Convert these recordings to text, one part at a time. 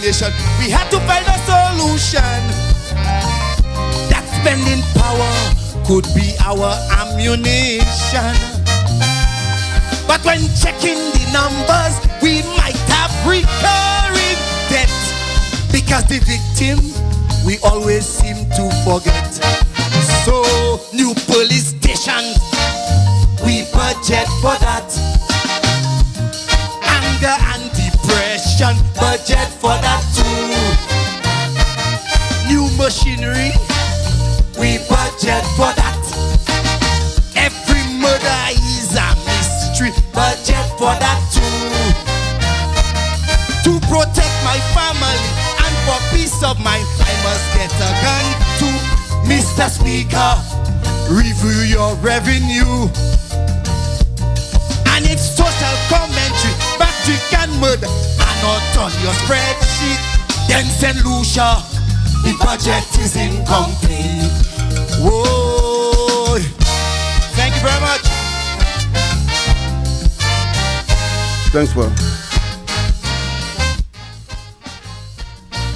humiliation. We had to find a solution. That spending power could be our ammunition. But when checking the numbers, we might have recurring debt. Because the victim, we always seem to forget. So, new police stations, we budget for that. Anger and depression, budget for that too. New machinery, we budget for that. Every murder is a mystery, budget for that too. To protect my family and for peace of mind, I must get a gun to Mr. Speaker, review your revenue. And if social commentary, Vatican murder, are not on your spreadsheet, then send Lucia, the budget is incomplete. Whoa. Thank you very much. Thanks, Paul.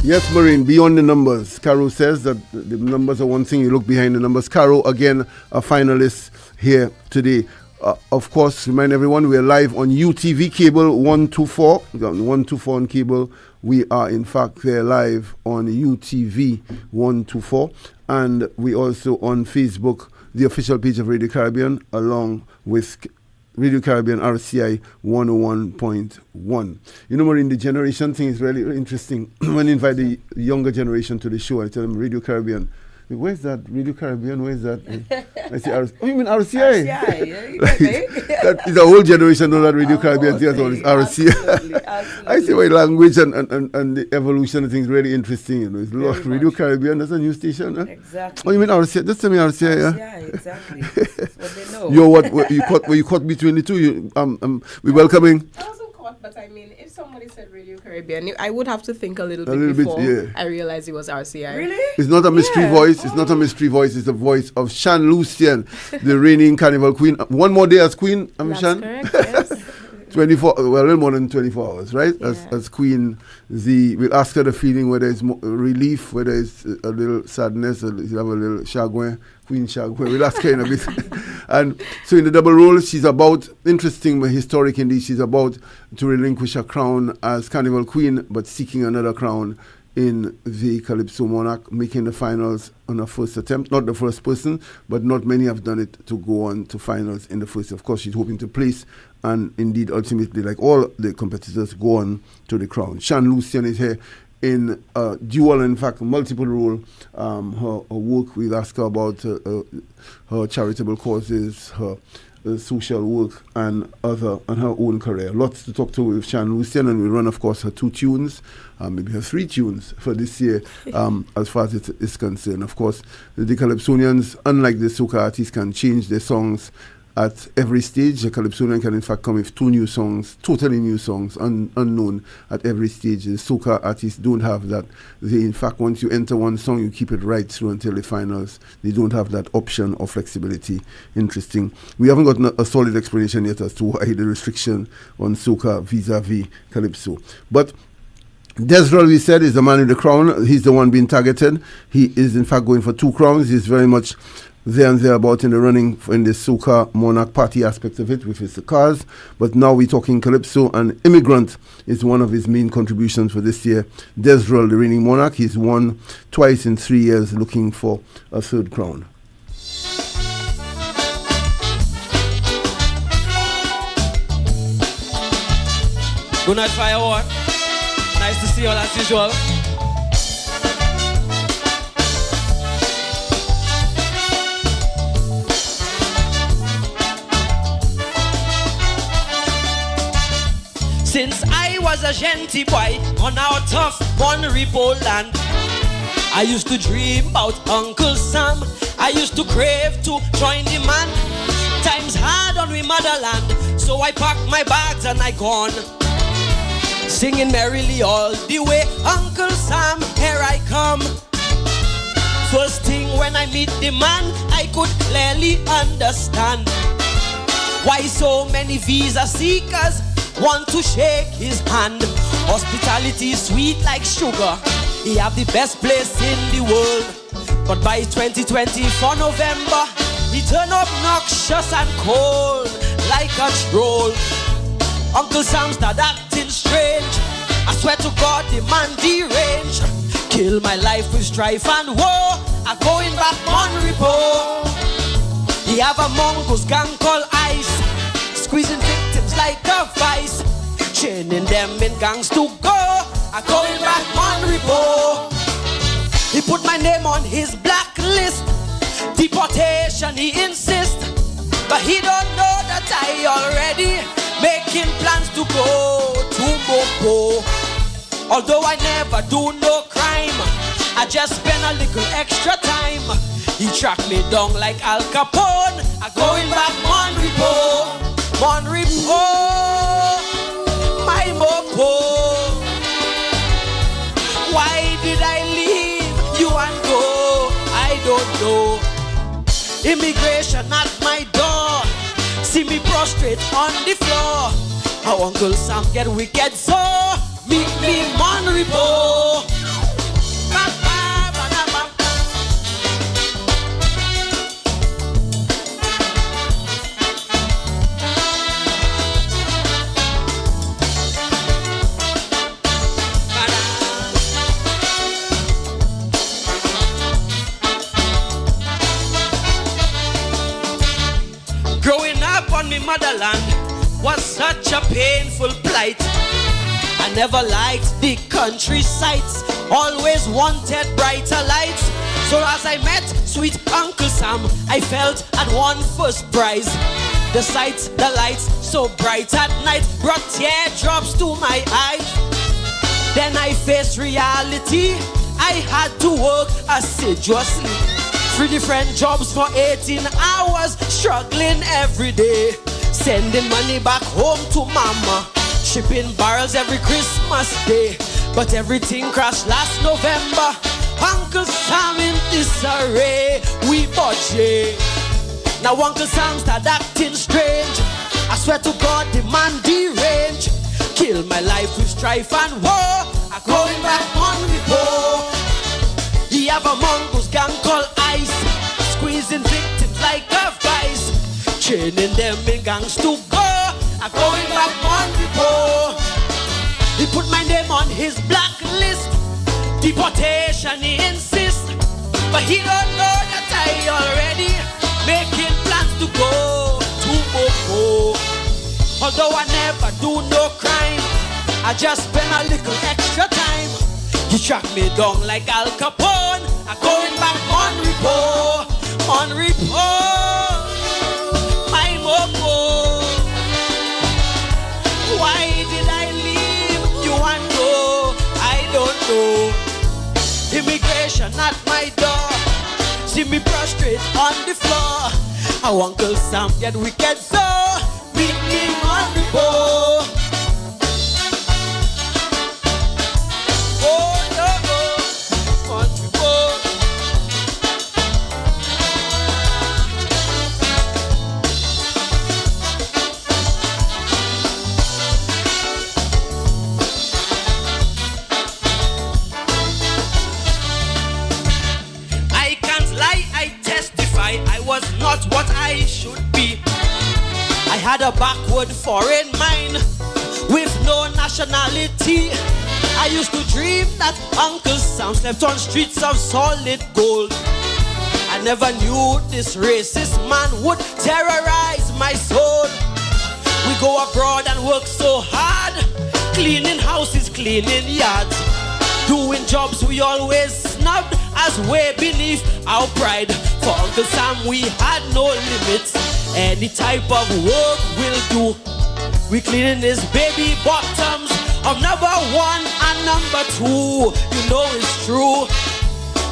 Yes, Marine, beyond the numbers. Caro says that the numbers are one thing, you look behind the numbers. Caro, again, a finalist here today. Of course, remind everyone, we are live on UTV cable 124. 124 on cable. We are, in fact, there live on UTV 124. And we also on Facebook, the official page of Radio Caribbean, along with Radio Caribbean RCI 101.1. You know, Maureen, the generation thing is really interesting. When you invite the younger generation to the show, I tell them Radio Caribbean. Where's that? Radio Caribbean, where's that? I say, oh, you mean RCI? RCI, yeah. That is a whole generation know that Radio Caribbean theater is RCI. Absolutely. I say, well, language and the evolution of things is really interesting. You know, it's Radio Caribbean, that's a new station. Huh? Exactly. Oh, you mean RCI? Just tell me RCI, yeah? RCI, exactly. That's what they know. You're what? Were you caught between the two? We welcoming. I wasn't caught, but I mean, if somebody said Radio Caribbean, I would have to think a little bit before I realized it was RCI. Really? It's not a mystery voice. It's not a mystery voice. It's the voice of Shan Lucian, the reigning carnival queen. One more day as queen, That's Shan? correct, yes. 24, well, a little more than 24 hours, right? Yeah. As queen, we'll ask her the feeling, whether it's relief, whether it's a little sadness, or you have a little chagrin, queen chagrin. We'll ask her in a bit. And so in the double role, she's about, interesting but historic indeed, she's about to relinquish her crown as carnival queen, but seeking another crown in the Calypso Monarch, making the finals on her first attempt. Not the first person, but not many have done it to go on to finals in the first. Of course, she's hoping to place and indeed ultimately, like all the competitors, go on to the crown. Shan Lucian is here in a dual, in fact, multiple role. Her work, we'll ask her about her charitable causes, her social work and her own career. Lots to talk to with Shan Lucian, and we run, of course, her 2 tunes, maybe her 3 tunes for this year, as far as it is concerned. Of course, the Calypsonians, unlike the soca artists, can change their songs at every stage. The Calypsonian can in fact come with 2 new songs, totally new songs, unknown at every stage. The soca artists don't have that. They, in fact, once you enter one song, you keep it right through until the finals. They don't have that option or flexibility. Interesting. We haven't gotten a solid explanation yet as to why the restriction on soca vis-a-vis Calypso. But Desrel, we said, is the man in the crown. He's the one being targeted. He is in fact going for 2 crowns. He's very much there and thereabout in the running in the soca monarch party aspect of it, which is the cars. But now we're talking Calypso, and Immigrant is one of his main contributions for this year. Desrel, the reigning monarch, he's won twice in 3 years, looking for a 3rd crown. Good night, Firework. Nice to see you all as usual. Since I was a genty boy on our tough Bonripo land, I used to dream about Uncle Sam. I used to crave to join the man. Times hard on we motherland, so I packed my bags and I gone, singing merrily all the way. Uncle Sam, here I come. First thing when I meet the man, I could clearly understand why so many visa seekers want to shake his hand. Hospitality is sweet like sugar. He have the best place in the world. But by 2024 November, he turn obnoxious and cold like a troll. Uncle Sam start acting strange. I swear to God, the man deranged. Kill my life with strife and war. I going back on report. He have a mongoose gang called Ice, squeezing victims like a vice, chaining them in gangs to go. I going back on report. He put my name on his blacklist. Deportation he insists, but he don't know that I already making plans to go to Mopo. Although I never do no crime, I just spend a little extra time. He tracked me down like Al Capone. I going back Monrepo, Monrepo, my Mopo. Why did I leave you and go? I don't know. Immigration at my door, see me prostrate on the floor. How Uncle Sam get wicked, so meet me Monrepo. Growing up on me motherland was such a painful plight. I never liked the country sights, always wanted brighter lights. So as I met sweet Uncle Sam, I felt I'd won first prize. The sights, the lights, so bright at night, brought teardrops to my eyes. Then I faced reality, I had to work assiduously. 3 different jobs for 18 hours, struggling every day. Sending money back home to mama, shipping barrels every Christmas day. But everything crashed last November. Uncle Sam in disarray, we budget. Now Uncle Sam start acting strange. I swear to God, the man deranged. Kill my life with strife and war. I going back on report. He have a mongoose gang called Ice, squeezing victims like a vice, chaining them in gangs to go. I going back on report. He put my name on his blacklist. Deportation he insists, but he don't know that I already making plans to go to Mopo. Although I never do no crime, I just spend a little extra time. He tracked me down like Al Capone. I going back on report, on report, my Mopo. Why did I leave you and go? I don't know. Immigration at my door, see me prostrate on the floor. How Uncle Sam get wicked, so meet me on report. I was not what I should be. I had a backward foreign mind with no nationality. I used to dream that Uncle Sam slept on streets of solid gold. I never knew this racist man would terrorize my soul. We go abroad and work so hard, cleaning houses, cleaning yards, doing jobs we always snubbed as way beneath our pride. For Uncle Sam we had no limits, any type of work will do. We cleaning his baby bottoms of number 1 and number 2. You know it's true.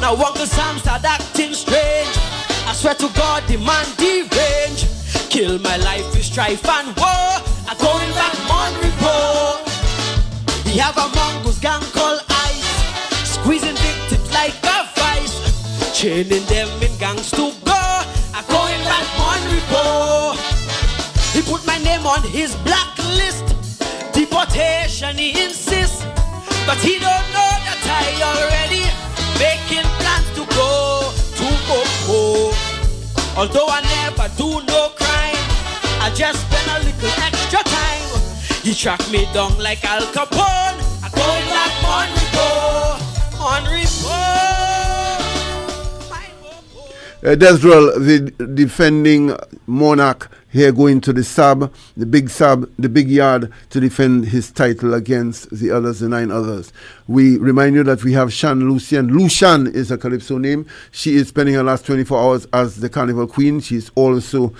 Now Uncle Sam start acting strange. I swear to God, the man deranged. Kill my life with strife and war. I going back on report. He have a mongoose gang called Ice, squeezing victims like a vice, chaining them in gangs to go. I going back on report. He put my name on his blacklist. invitation, he insists, but he don't know that I already making plans to go to Boko. Although I never do no crime, I just spend a little extra time. He track me down like Al Capone. I go like on repo. Desrel, the defending monarch, here going to the sub, the big yard, to defend his title against the others, the 9 others. We remind you that we have Shan Lucian. Lucian is a Calypso name. She is spending her last 24 hours as the Carnival Queen. She's also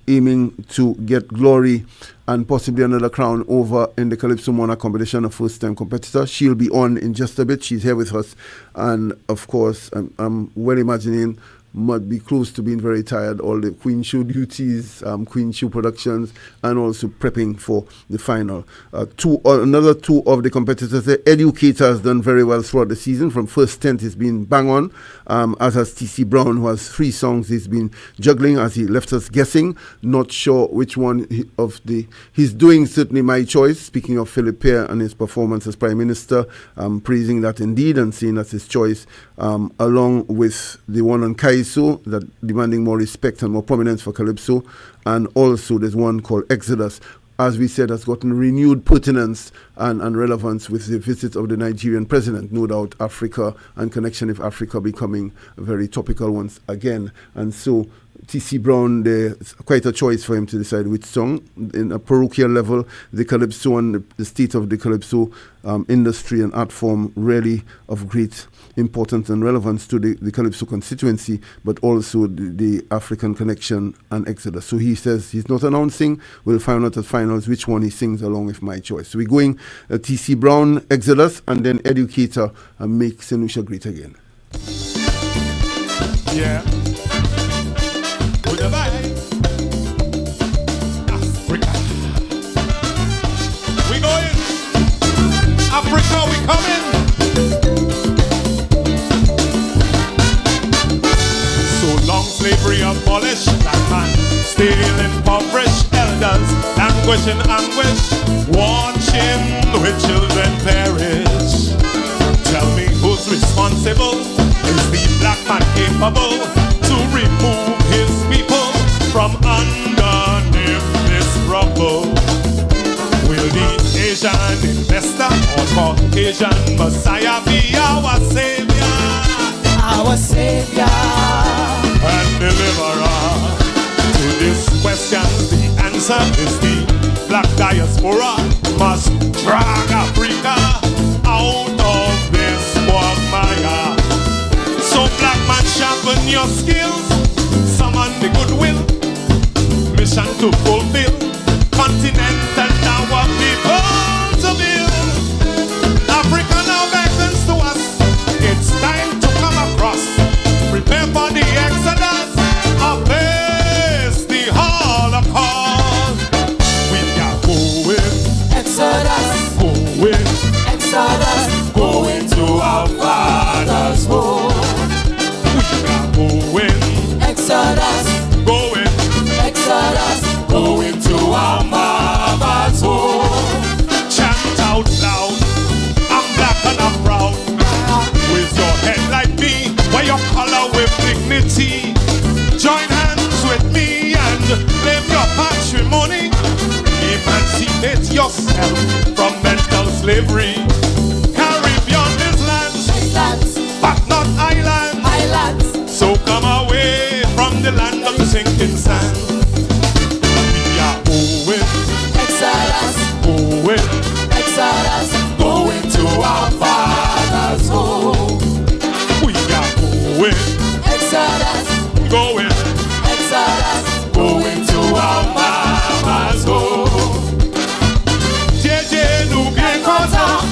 aiming to get glory and possibly another crown over in the Calypso Monarch competition, a first-time competitor. She'll be on in just a bit. She's here with us. And, of course, I'm well imagining might be close to being very tired, all the Queen Show duties, Queen Show productions, and also prepping for the final. Another 2 of the competitors, the Educator, has done very well throughout the season. From first 10th, he's been bang on, as has TC Brown, who has 3 songs he's been juggling, as he left us guessing, not sure which one he's doing. Certainly My Choice, speaking of Philip Pear and his performance as Prime Minister, praising that indeed and saying that's his choice, along with the one on Kaiso, that demanding more respect and more prominence for Calypso, and also there's one called Exodus, as we said, has gotten renewed pertinence and relevance with the visit of the Nigerian president. No doubt Africa and connection with Africa becoming very topical once again. And so T.C. Brown, there's quite a choice for him to decide which song. In a parochial level, the Calypso and the state of the Calypso industry and art form really of great importance and relevance to the Calypso constituency, but also the African connection and Exodus. So he says he's not announcing. We'll find out at finals which one he sings along with My Choice. So we're going T.C. Brown, Exodus, and then Educator, and Make St. Lucia Great Again. Yeah. Goodbye. Africa. We going. Africa, we coming. So long slavery abolished, black man still impoverished, elders languish in anguish, watching with children perish. Tell me who's responsible? Is the black man capable to remove his people from underneath this rubble? Will the Asian investor or Caucasian Messiah be our savior? Our savior and deliverer. To this question, the answer is the black diaspora must drag Africa out of this quagmire. So black man, sharpen your skills, summon the goodwill, mission to fulfill, continent and our people to build. Africa now beckons to us, it's time to come across, prepare for the exodus, or face the Holocaust. We are going, Exodus, going, Exodus, going to our Father's home. We are going, Exodus, going, Exodus, going to our Mama's home. Chant out loud, I'm black and I'm proud. With your head like me, wear your color with dignity. Join hands with me and live your patrimony. Emancipate yourself from mental slavery. Caribbean is lands, but not islands. So come away from the land of the sinking sand. We are going, Exodus, going, Exodus, going to our Father's home. We are going, Exodus, going, Exodus, going to our Mama's home. JJ nous bien content,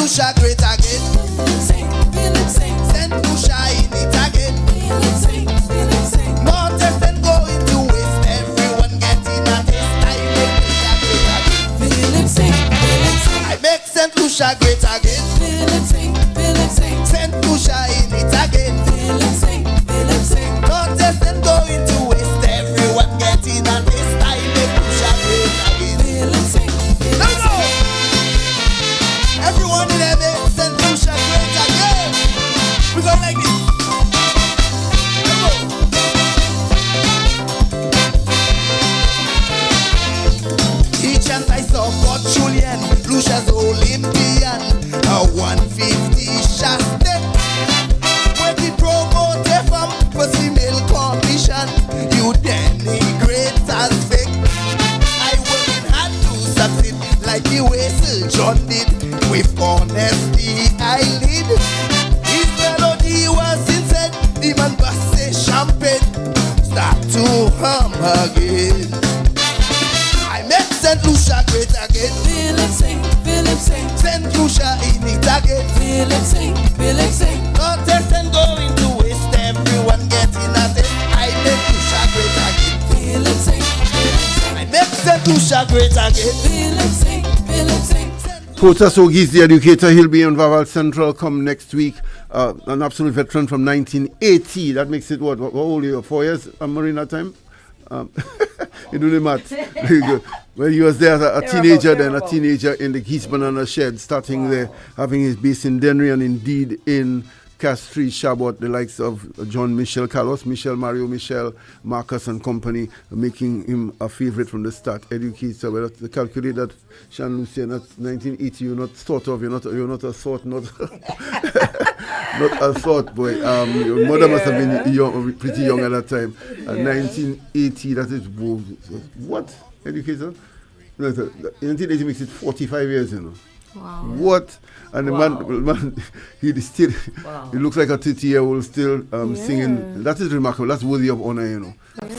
Lucia great again. Sing, feel it sing. Saint Lucia in it again. Feel it sing, feel it sing. No test and going to waste. Everyone getting a taste. I make Lucia great again. Feel it sing, feel it sing. I make Saint Lucia great again. Feel it sing, feel it sing. Saint Lucia in it again. Feel it sing, feel it sing. No test and going to waste. Everyone getting a taste. I make Lucia great again. Feel it sing, feel Let it me go. Everyone in there make Saint Lucia great again. We go like this. Let go. Each and I saw for Julian, Lucia's Olympian, a 150 shot step. When the promoter from first female competition, you denigrate as fake. I working hard to succeed like the way Sir John did. With honesty I lead. His melody was sincere. The man busted champagne. Start to hum again. I make Saint Lucia great again. Feel it sing, feel it sing. Saint Lucia in it again. Feel it sing, feel it sing. No test and going to waste. Everyone getting a taste. I make Lucia great again. Feel it sing, feel it sing. I make Saint Lucia great again. Feel it sing, feel it sing. Potas Ogis, the educator, he'll be on Vaval Central come next week. An absolute veteran from 1980. That makes it what old are you? 4 years, Marina time? You do the math. Very good. Well, he was there as a teenager, then a teenager in the Geese Banana Shed, starting there, having his base in Denry and indeed in Castries, Chabot, the likes of John Michel, Carlos Michel, Mario Michel, Marcus and company, making him a favorite from the start. Educator, well, to calculate that, Sean Lucien, at 1980, you're not thought of, you're not a thought, not not a thought boy. Your mother must have been young, pretty young at that time. 1980, that is, what? Educator? 1980 makes it 45 years, you know. Wow. What? And the man, he still, he looks like a 30-year-old still singing. That is remarkable. That's worthy of honor, you know.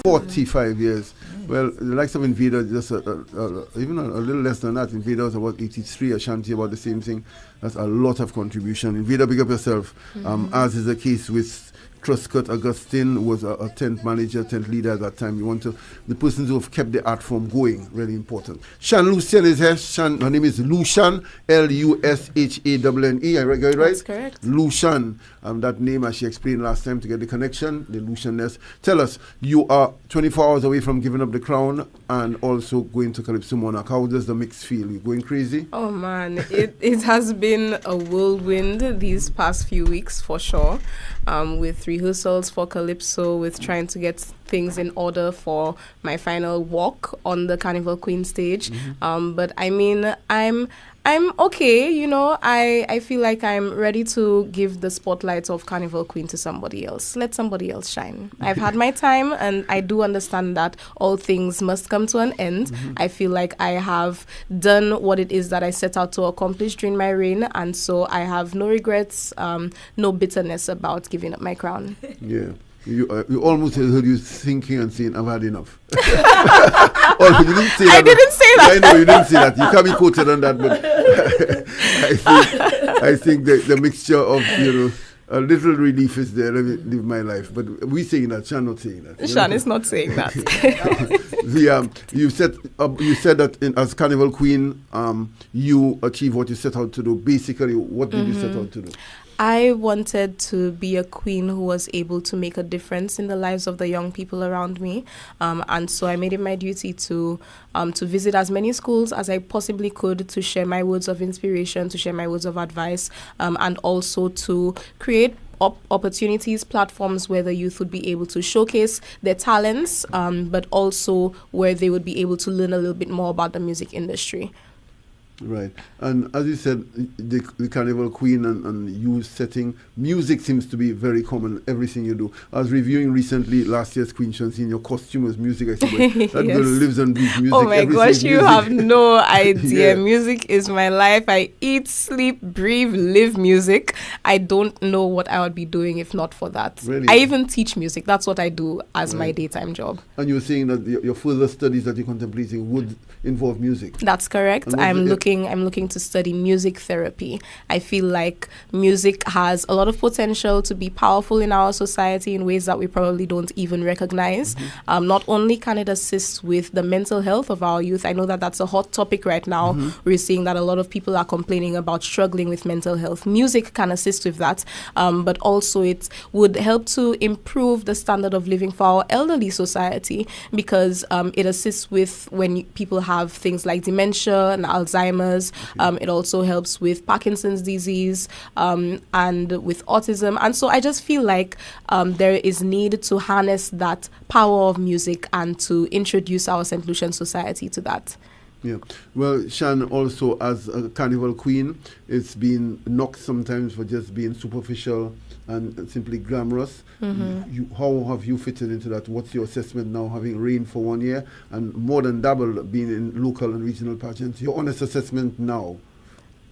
45 years. Well, the likes of Invader, just even a little less than that. Invader was about 83, Ashanti about the same thing. That's a lot of contribution. Invader, big up yourself. As is the case with Truscott Augustine, was a 10th manager, 10th leader at that time. You want to, the persons who have kept the art form going, really important. Shan Lucien is here. Shan, her name is Lushan, L-U-S-H-A-N-N-E. I got it right? That's correct. Lushan. That name, as she explained last time, to get the connection, the Lucianness. Tell us, you are 24 hours away from giving up the crown and also going to Calypso Monarch. How does the mix feel? You going crazy? Oh man, it has been a whirlwind these past few weeks for sure. With rehearsals for Calypso, with trying to get things in order for my final walk on the Carnival Queen stage. But I mean, I'm okay, you know. I feel like I'm ready to give the spotlight of Carnival Queen to somebody else. Let somebody else shine. I've had my time, and I do understand that all things must come to an end. I feel like I have done what it is that I set out to accomplish during my reign, and so I have no regrets, no bitterness about giving up my crown. Yeah. You almost heard you thinking and saying, I've had enough. Oh, you didn't say that. I didn't say that. I know you didn't say that. You can't be quoted on that, but I think the mixture of, you know, a little relief is there. Let me live my life. But we saying that, Shan not saying that. Shan is not saying that. You said that as Carnival Queen, you achieved what you set out to do. Basically, what did you set out to do? I wanted to be a queen who was able to make a difference in the lives of the young people around me, and so I made it my duty to visit as many schools as I possibly could, to share my words of inspiration, to share my words of advice, and also to create opportunities, platforms where the youth would be able to showcase their talents, but also where they would be able to learn a little bit more about the music industry. Right. And as you said, the Carnival Queen and you setting, music seems to be very common, everything you do. I was reviewing recently last year's Queen Chanson, your costume was music. I said, that girl lives and breathes music. Oh my gosh, you have no idea. Yeah. Music is my life. I eat, sleep, breathe, live music. I don't know what I would be doing if not for that. Really? I even teach music. That's what I do as my daytime job. And you were saying that your further studies that you're contemplating would involve music. That's correct. I'm looking looking to study music therapy. I feel like music has a lot of potential to be powerful in our society in ways that we probably don't even recognize. Not only can it assist with the mental health of our youth, I know that that's a hot topic right now. We're seeing that a lot of people are complaining about struggling with mental health. Music can assist with that, but also it would help to improve the standard of living for our elderly society, because it assists with when people have things like dementia and Alzheimer's. It also helps with Parkinson's disease and with autism. And so I just feel like there is need to harness that power of music and to introduce our St. Lucian society to that. Yeah. Well, Shan, also as a carnival queen, it's been knocked sometimes for just being superficial and simply glamorous. How have you fitted into that? What's your assessment now, having reigned for 1 year and more than double being in local and regional pageants? Your honest assessment now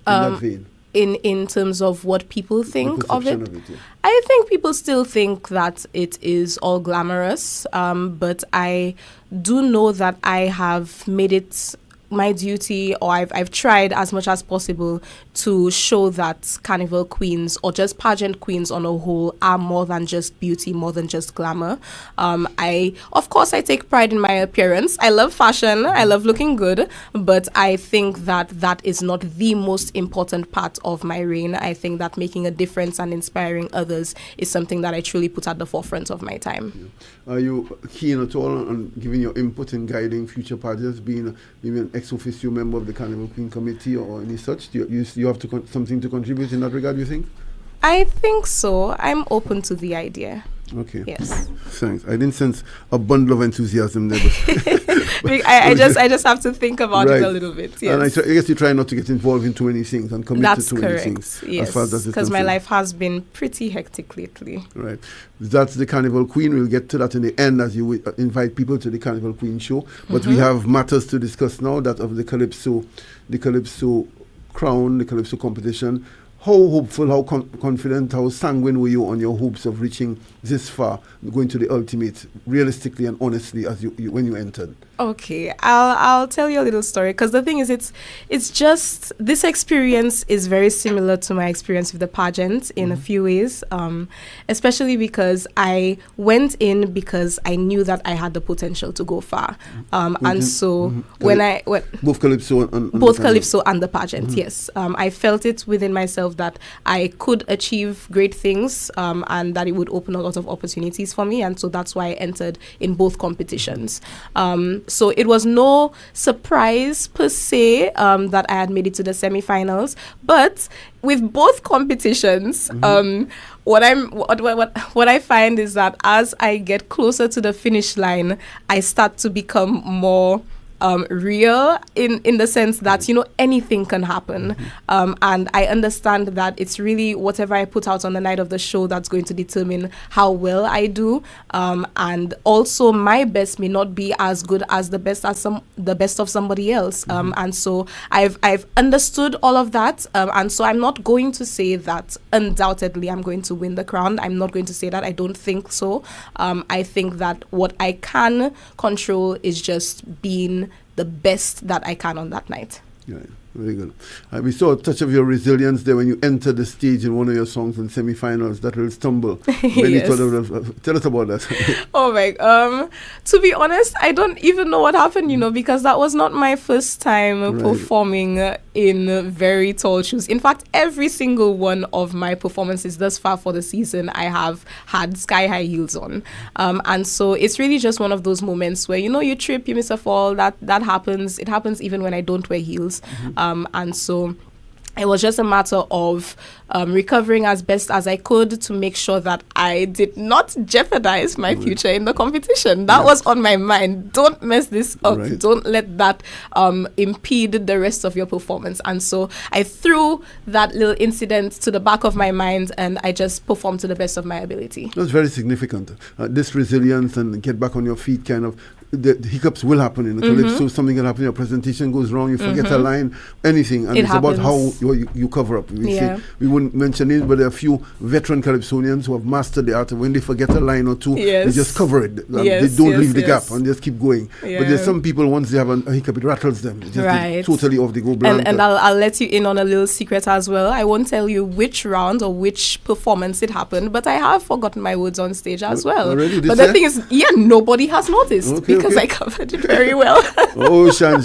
in that vein? In terms of what people think of it, Yeah. I think people still think that it is all glamorous, but I do know that I have made it my duty, or I've tried as much as possible to show that carnival queens, or just pageant queens on a whole, are more than just beauty, more than just glamour. Of course, I take pride in my appearance. I love fashion. I love looking good, but I think that is not the most important part of my reign. I think that making a difference and inspiring others is something that I truly put at the forefront of my time. Are you keen at all on giving your input in guiding future pageants, being maybe an ex-officio member of the Carnival Queen Committee or any such? Do you have something to contribute in that regard, you think? I think so. I'm open to the idea. Okay. Yes. Thanks. I didn't sense a bundle of enthusiasm there. But I just have to think about it a little bit. Yes. And I guess you try not to get involved in too many things and commit to too many things. Yes. As far as that is Because my concerned. life has been pretty hectic lately. Right. That's the Carnival Queen. We'll get to that in the end as you invite people to the Carnival Queen show. But we have matters to discuss now, that of the Calypso crown, the Calypso competition. How hopeful, how confident, how sanguine were you on your hopes of reaching this far, going to the ultimate, realistically and honestly, as you when you entered? Okay, I'll tell you a little story, because the thing is, it's just, this experience is very similar to my experience with the pageant in a few ways, especially because I went in because I knew that I had the potential to go far, and so when both Calypso and both Calypso and the pageant, yes, I felt it within myself that I could achieve great things, and that it would open a lot of opportunities for me, and so that's why I entered in both competitions. So it was no surprise per se that I had made it to the semifinals, but with both competitions, what I find is that as I get closer to the finish line, I start to become more real in the sense that, anything can happen. And I understand that it's really whatever I put out on the night of the show that's going to determine how well I do. And also my best may not be as good as the best of somebody else. And so I've understood all of that. And so I'm not going to say that undoubtedly I'm going to win the crown. I'm not going to say that. I don't think so. I think that what I can control is just being the best that I can on that night. Yeah, very good. We saw a touch of your resilience there when you entered the stage in one of your songs in semi-finals, That Will Stumble. Yes. Tell us about that. Oh my, to be honest, I don't even know what happened, because that was not my first time performing in very tall shoes. In fact, every single one of my performances thus far for the season, I have had sky-high heels on. And so it's really just one of those moments where, you trip, you miss a fall, that happens. It happens even when I don't wear heels. And so it was just a matter of recovering as best as I could to make sure that I did not jeopardize my future in the competition. That was on my mind. Don't mess this up. Right. Don't let that impede the rest of your performance. And so I threw that little incident to the back of my mind, and I just performed to the best of my ability. That's very significant. This resilience and get back on your feet kind of the hiccups will happen in the calypso. Something can happen. Your presentation goes wrong. You forget a line, anything, and It it's about how happens. you cover up. We Yeah. say, we wouldn't mention it, but there are a few veteran calypsonians who have mastered the art of when they forget a line or two, they Yes. just cover it. They Yes, don't yes, leave the yes. gap and just keep going. But Yeah. there's some people, once they have a hiccup, it rattles them. It's just Right. totally off. They go blank. And I'll let you in on a little secret as well. I won't tell you which round or which performance it happened, but I have forgotten my words on stage as well. Already this But the year? thing is, nobody has noticed Okay, because okay. I covered it very well. Oh, Shan.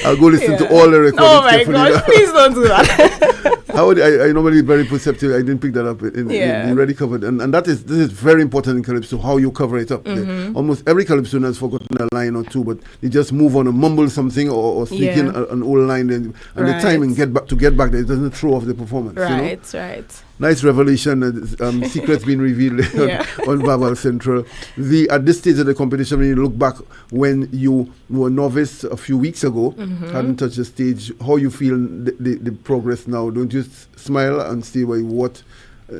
I'll go listen to Yeah. all the recordings. Oh my carefully gosh, now. please don't do that. I normally very perceptive. I didn't pick that up. Yeah. You already covered, and this is very important in calypso. How you cover it up. Almost every calypso has forgotten a line or two, but they just move on and mumble something or speak in Yeah. an old line, and the Right. timing get back there. It doesn't throw off the performance. You know? Right. Nice revelation. Secrets being revealed Yeah. on Vaval Central. At this stage of the competition, when you look back when you were novice a few weeks ago, hadn't touched the stage, how you feel the progress now? Don't you smile and see what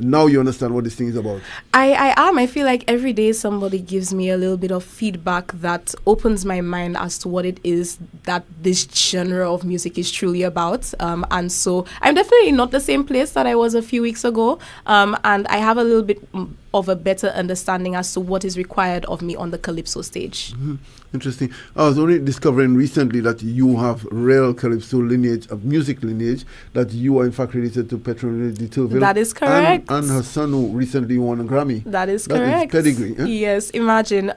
now you understand what this thing is about? I am. I feel like every day somebody gives me a little bit of feedback that opens my mind as to what it is that this genre of music is truly about. And so I'm definitely not the same place that I was a few weeks ago. And I have a little bit of a better understanding as to what is required of me on the calypso stage. Interesting. I was only discovering recently that you have real calypso lineage, of music lineage, that you are in fact related to Petronella de Turville. That is correct. And her son who recently won a Grammy. That is That correct. is pedigree. Eh? Yes, imagine.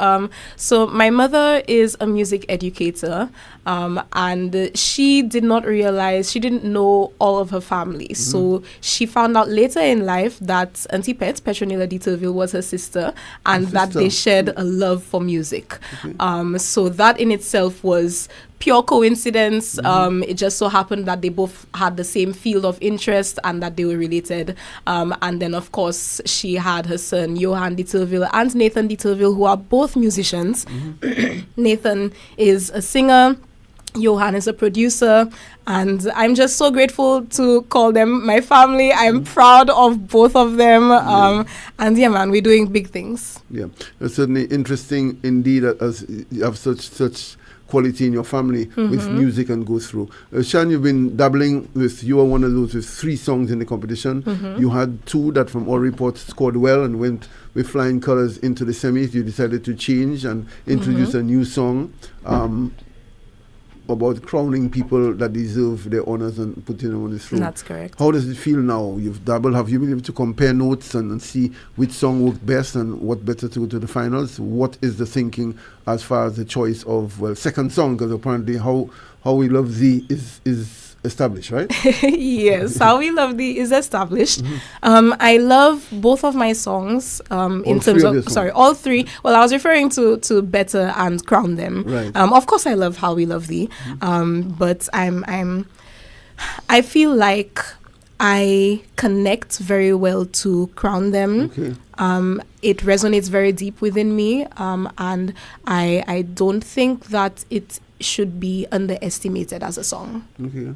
So my mother is a music educator, and she did not realize, she didn't know all of her family. So she found out later in life that Auntie Petronella de Turville was her sister, and that they shared a love for music. So that in itself was pure coincidence. It just so happened that they both had the same field of interest and that they were related. And then, of course, she had her son, Johan de Turville, and Nathan de Turville, who are both musicians. Nathan is a singer. Johan is a producer, and I'm just so grateful to call them my family. I'm proud of both of them. And yeah, man, we're doing big things. Yeah, it's certainly interesting indeed as you have such quality in your family with music and go through. Shan, you've been dabbling with, you were one of those with 3 songs in the competition. You had 2 that from all reports scored well and went with flying colors into the semis. You decided to change and introduce a new song about crowning people that deserve their honors and putting them on the throne. That's correct. How does it feel now? You've dabbled. Have you been able to compare notes and see which song worked best and what better to go to the finals? What is the thinking as far as the choice of, second song? Because apparently How We Love Thee is established, right? Yes, How We Love Thee is established. I love both of my songs in terms three of your of, songs? sorry, all 3. Well, I was referring to Better and Crown Them. Right. Of course, I love How We Love Thee, but I feel like I connect very well to Crown Them. Okay. It resonates very deep within me, and I don't think that it should be underestimated as a song. Okay.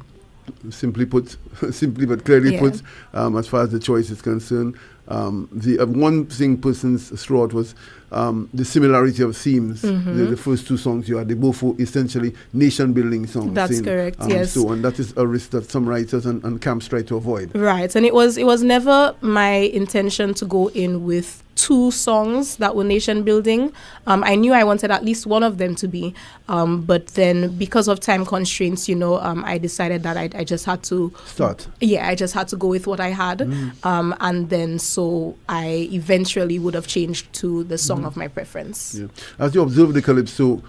Simply put, simply but clearly Yeah. put, as far as the choice is concerned, the one thing persons throughout was the similarity of themes. The first 2 songs you had, they both were essentially nation-building songs. That's correct, yes. So, and that is a risk that some writers and camps try to avoid. Right, and it was never my intention to go in with 2 songs that were nation building. I knew I wanted at least one of them to be, but then because of time constraints, I decided that I just had to Start. Yeah, I just had to go with what I had, and then so I eventually would have changed to the song of my preference. Yeah. As you observe the calypso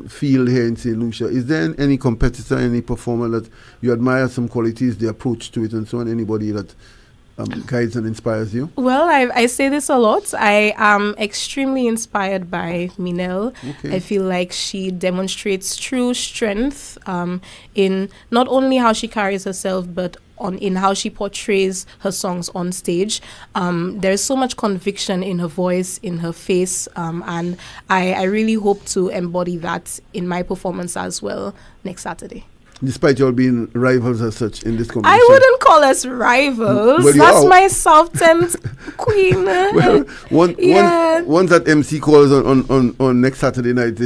field here in St. Lucia, is there any competitor, any performer that you admire some qualities, the approach to it and so on, anybody that guides and inspires you? Well, I say this a lot. I am extremely inspired by Minel. Okay. I feel like she demonstrates true strength in not only how she carries herself, but in how she portrays her songs on stage. There's so much conviction in her voice, in her face, and I really hope to embody that in my performance as well next Saturday. despite you all being rivals as such in this competition. I wouldn't call us rivals. Well, you That's are. my South Tent queen. Well, once that MC calls on next Saturday night,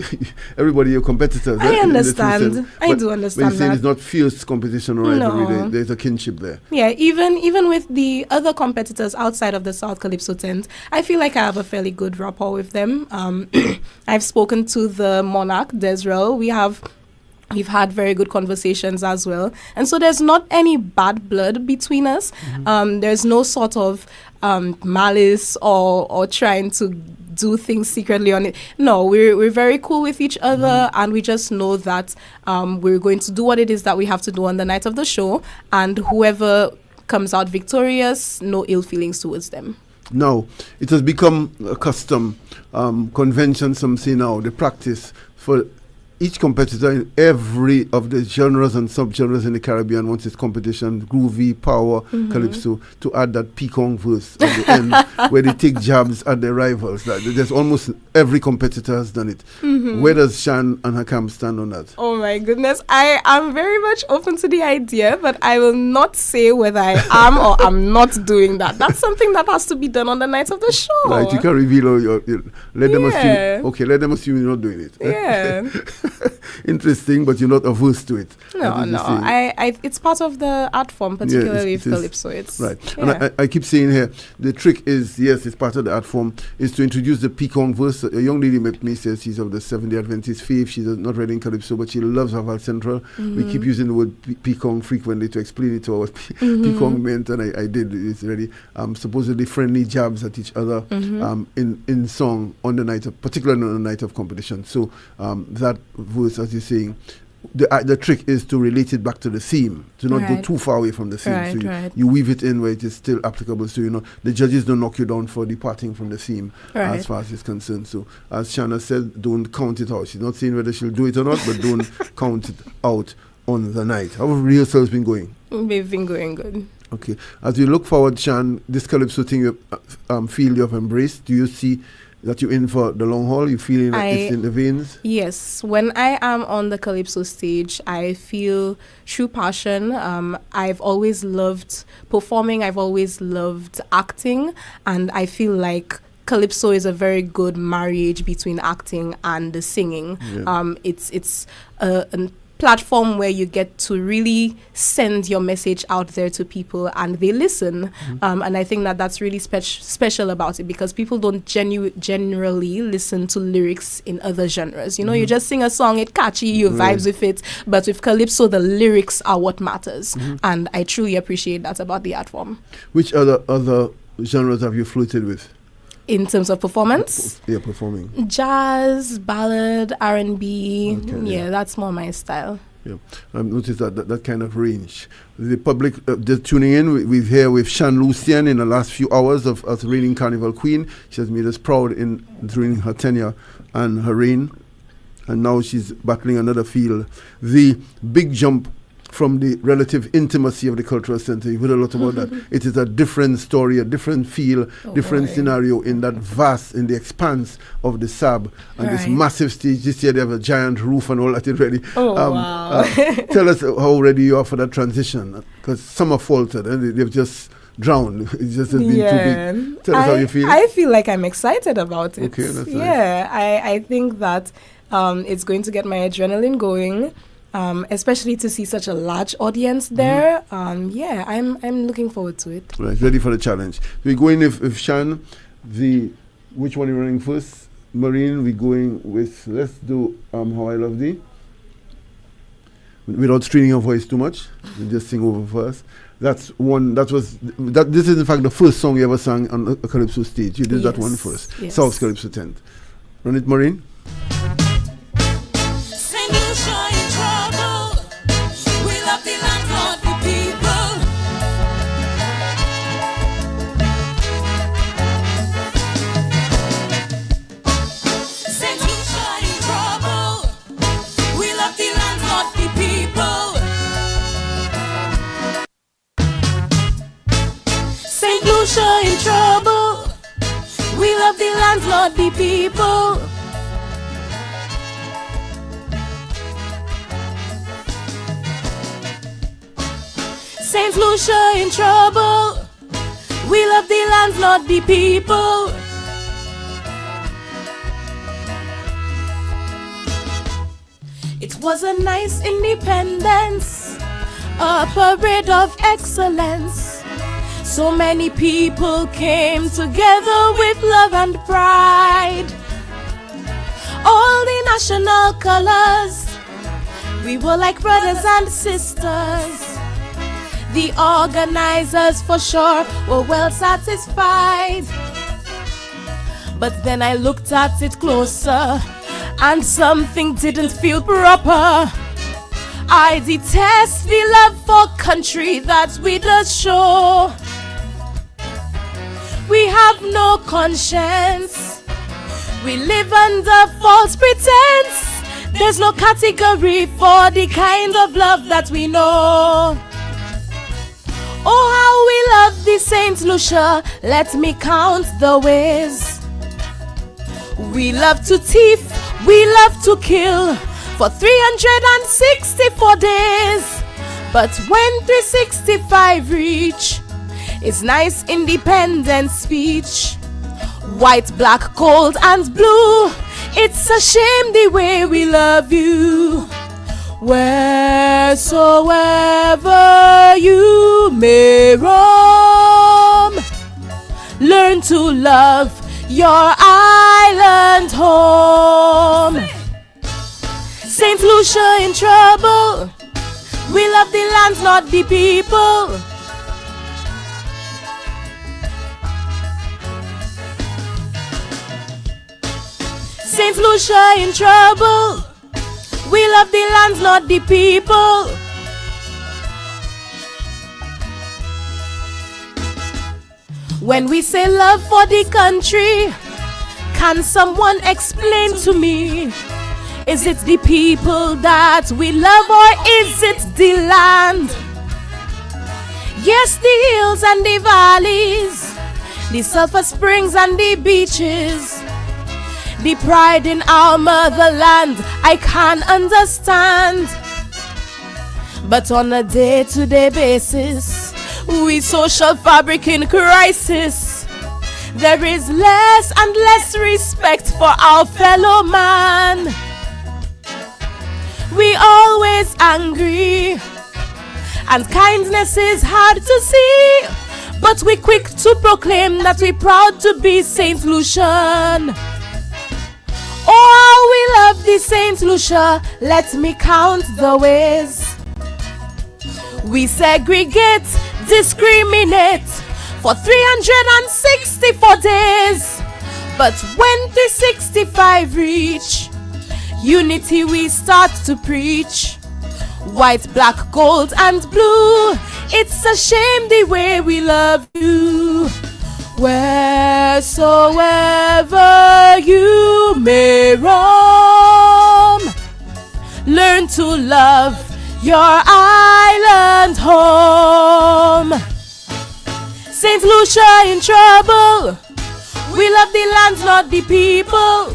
everybody your competitors. I in the two understand. sets. I But do when understand you say that. it's not fierce competition or rivalry, No. there's a kinship there. Yeah, even with the other competitors outside of the South Calypso tent, I feel like I have a fairly good rapport with them. I've spoken to the Monarch, Desrel. We've had very good conversations as well. And so there's not any bad blood between us. There's no sort of malice or trying to do things secretly on it. No, we're very cool with each other, and we just know that we're going to do what it is that we have to do on the night of the show, and whoever comes out victorious, no ill feelings towards them. Now, it has become a custom, convention, some say now, the practice for each competitor in every of the genres and subgenres in the Caribbean wants its competition, groovy, power, calypso, to add that peacock verse at the end where they take jabs at their rivals. There's almost every competitor has done it. Where does Shan and her camp stand on that? Oh my goodness. I am very much open to the idea, but I will not say whether I am or am not doing that. That's something that has to be done on the night of the show. Right, you can reveal let them Yeah. assume. Okay, let them assume you're not doing it. Yeah. Interesting, but you're not averse to it. No. It's part of the art form, particularly it with is. Calypso. It's Right. Yeah. And I keep saying here, the trick is, yes, it's part of the art form, is to introduce the peacock verse. A young lady met me, says she's of the Seventh-day Adventist faith. She's not read in Calypso, but she loves Vaval Central. We keep using the word peacock frequently to explain it to her what peacock meant, and I did. It's really supposedly friendly jabs at each other in song on the night of, particularly on the night of competition. So that verse, as you're saying, the trick is to relate it back to the theme, to not go Right. too far away from the theme. Right, So right. you weave it in where it is still applicable, so the judges don't knock you down for departing from the theme Right. as far as it's concerned. So as Shanna said, don't count it out. She's not saying whether she'll do it or not, but don't count it out on the night. How have rehearsals been going? We've been going good. Okay. As you look forward, Shan, this Calypso thing you feel you have embraced, do you see that you're in for the long haul? You feeling like it's in the veins? Yes, when I am on the Calypso stage, I feel true passion. I've always loved performing. I've always loved acting, and I feel like Calypso is a very good marriage between acting and the singing. Yeah. It's a platform where you get to really send your message out there to people and they listen. And I think that that's really special about it, because people don't generally listen to lyrics in other genres. You just sing a song, it's catchy, you vibes with it. But with Calypso, the lyrics are what matters. And I truly appreciate that about the art form. Which other genres have you floated with? In terms of performance? Yeah, performing. Jazz, ballad, R&B. Okay, yeah, that's more my style. Yeah, I've noticed that kind of range. The public just tuning in. We're here with Shan Lucian in the last few hours of as reigning Carnival Queen. She has made us proud during her tenure and her reign, and now she's battling another field. The big jump from the relative intimacy of the cultural center. You've heard a lot about that. It is a different story, a different feel, different scenario in that in the expanse of the SAB and this massive stage. This year they have a giant roof and all that already. Wow. Tell us how ready you are for that transition, because some are faltered and they've just drowned. It just has been too big. Tell us how you feel. I feel like I'm excited about it. Okay, that's nice. I think that it's going to get my adrenaline going. Especially to see such a large audience there. I'm looking forward to it. Right, ready for the challenge. We're going with Shan. Which one are you running first? Marine, we're going with, let's do How I Love Thee. Without straining your voice too much, we just sing over first. This is in fact the first song you ever sang on a Calypso stage. You did that one first. Yes. South Calypso tent. Run it, Marine. In trouble, we love the landlord, the people. Saint Lucia in trouble. We love the land, not the people. It was a nice independence, a parade of excellence. So many people came together with love and pride. All the national colors, we were like brothers and sisters. The organizers for sure were well satisfied. But then I looked at it closer and something didn't feel proper. I detest the love for country that we does show. We have no conscience. We live under false pretense. There's no category for the kind of love that we know. Oh, how we love the Saint Lucia. Let me count the ways. We love to thief, we love to kill for 364 days. But when 365 reach, it's nice independent speech. White, black, gold and blue. It's a shame the way we love you. Wheresoever you may roam, learn to love your island home. Saint Lucia in trouble. We love the land, not the people. Saint Lucia in trouble. We love the land, not the people. When we say love for the country, can someone explain to me? Is it the people that we love or is it the land? Yes, the hills and the valleys, the sulfur springs and the beaches, the pride in our motherland, I can understand. But on a day-to-day basis, we social fabric in crisis. There is less and less respect for our fellow man. We always angry, and kindness is hard to see. But we quick to proclaim that we proud to be Saint Lucian. Oh, how we love the Saint Lucia. Let me count the ways. We segregate, discriminate for 364 days. But when 365 reach, unity we start to preach. White, black, gold and blue. It's a shame the way we love you. Wheresoever you may roam, learn to love your island home. Saint Lucia in trouble. We love the land, not the people.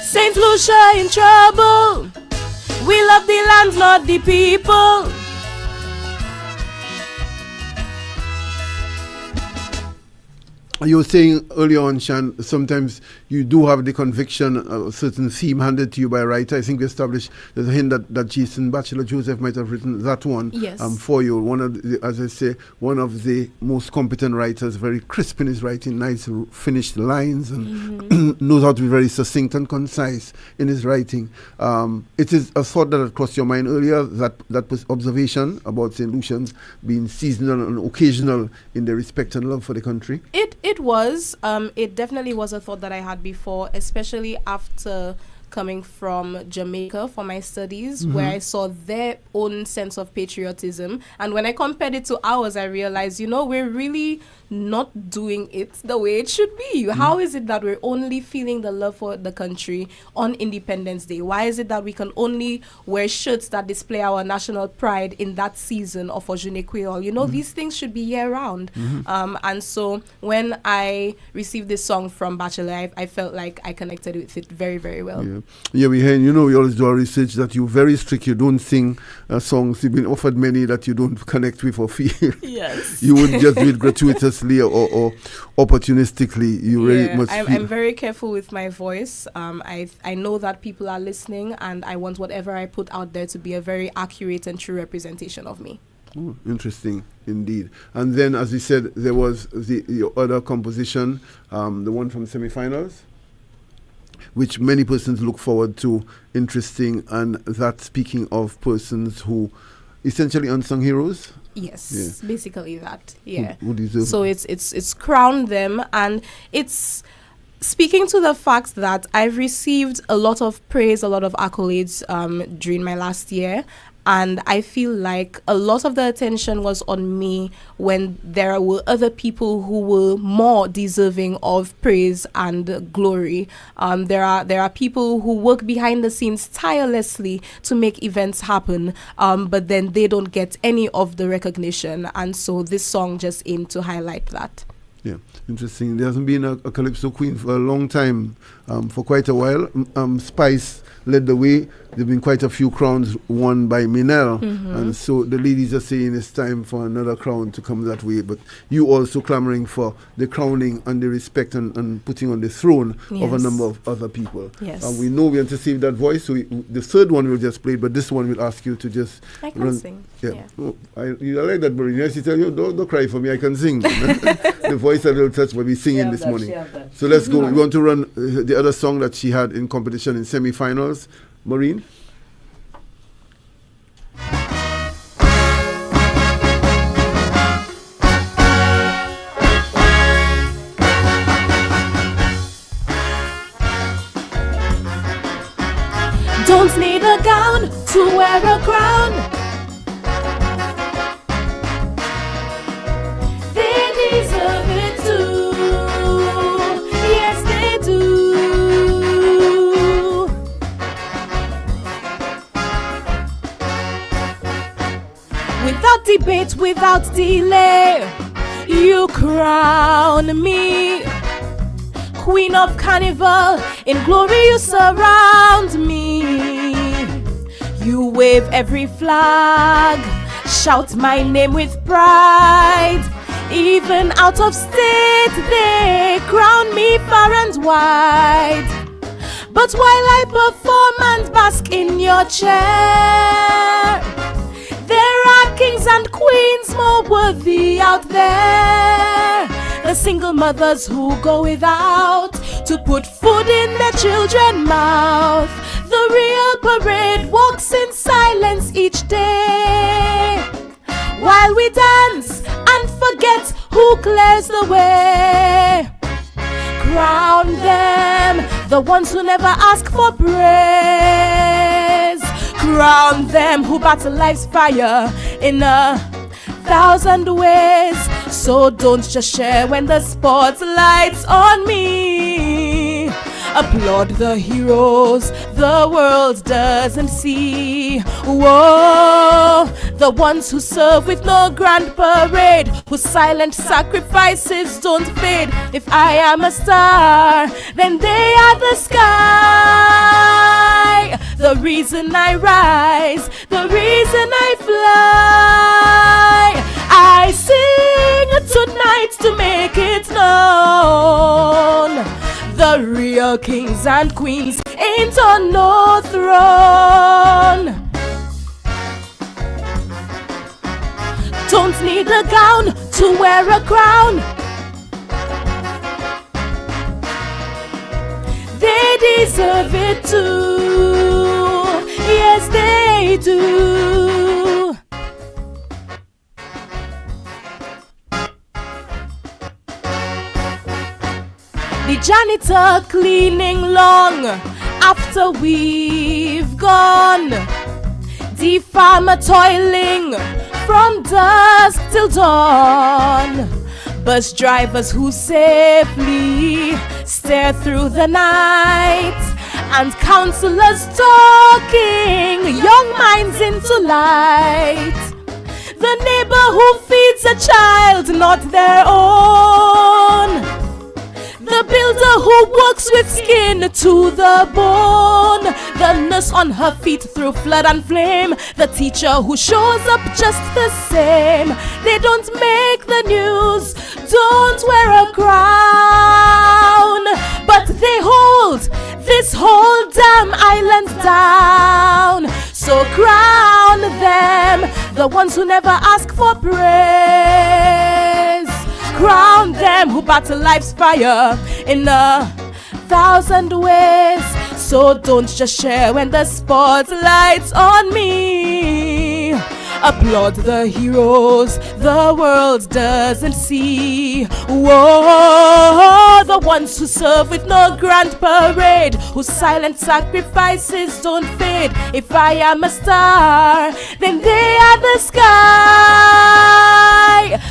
Saint Lucia in trouble. We love the land, not the people. You were saying earlier on, Shan, sometimes you do have the conviction of a certain theme handed to you by a writer. I think we established there's a hint that Jason Batchelor Joseph might have written that one for you. One of the, as I say, one of the most competent writers, very crisp in his writing, nice finished lines, and knows how to be very succinct and concise in his writing. It is a thought that had crossed your mind earlier, that was observation about St. Lucians being seasonal and occasional in their respect and love for the country. It was. It definitely was a thought that I had before, especially after coming from Jamaica for my studies, where I saw their own sense of patriotism. And when I compared it to ours, I realized, we're really not doing it the way it should be. How is it that we're only feeling the love for the country on Independence Day? Why is it that we can only wear shirts that display our national pride in that season of Ojune Creole? These things should be year-round. And so when I received this song from Bachelor, I felt like I connected with it very, very well. Yeah. Yeah, we hear, we always do our research that you're very strict. You don't sing songs. You've been offered many that you don't connect with or feel. Yes. You wouldn't just do it gratuitously or opportunistically. You really must feel. I'm very careful with my voice. I know that people are listening, and I want whatever I put out there to be a very accurate and true representation of me. Oh, interesting indeed. And then, as you said, there was your other composition, the one from semi-finals, which many persons look forward to. Interesting. And that, speaking of persons who essentially unsung heroes. Yes, basically that. Yeah. Who deserve so it's crown them, and it's speaking to the fact that I've received a lot of praise, a lot of accolades during my last year. And I feel like a lot of the attention was on me when there were other people who were more deserving of praise and glory. There are people who work behind the scenes tirelessly to make events happen, but then they don't get any of the recognition. And so this song just aimed to highlight that. Yeah, interesting. There hasn't been a Calypso Queen for a long time, for quite a while. Spice led the way. There have been quite a few crowns won by Minel. And so the ladies are saying it's time for another crown to come that way. But you also clamoring for the crowning and the respect and putting on the throne of a number of other people. Yes. We know we have to save that voice. So the third one we'll just play, but this one we'll ask you to just I can sing. Yeah. Oh, I like that, Marina. She tell you, don't cry for me, I can sing. The voice a little touch, but we singing this morning. So let's go. We want to run the other song that she had in competition in semi-finals. Maureen? Don't need a gown to wear a crown. They deserve it too. Yes, they do. Without debate, without delay, you crown me Queen of Carnival. In glory you surround me. You wave every flag, shout my name with pride. Even out of state they crown me far and wide. But while I perform and bask in your chair, there are kings and queens more worthy out there. The single mothers who go without to put food in their children's mouth. The real parade walks in silence each day, while we dance and forget who clears the way. Crown them, the ones who never ask for praise. Crown them who battle life's fire in 1,000 ways. So don't just share when the spotlight's on me. Applaud the heroes the world doesn't see. Whoa, the ones who serve with no grand parade, whose silent sacrifices don't fade. If I am a star, then they are the sky. The reason I rise, the reason I fly. I sing tonight to make it known. The real kings and queens ain't on no throne. Don't need a gown to wear a crown. They deserve it too. Yes, they do. The janitor cleaning long after we've gone. The farmer toiling from dusk till dawn. Bus drivers who safely stare through the night. And counselors talking young minds into light. The neighbor who feeds a child not their own. The builder who works with skin to the bone. The nurse on her feet through flood and flame. The teacher who shows up just the same. They don't make the news, don't wear a crown, but they hold this whole damn island down. So crown them, the ones who never ask for praise. Crown them who battle life's fire in 1,000 ways. So don't just share when the spotlight's on me. Applaud the heroes the world doesn't see. Whoa, the ones who serve with no grand parade, whose silent sacrifices don't fade. If I am a star, then they are the sky.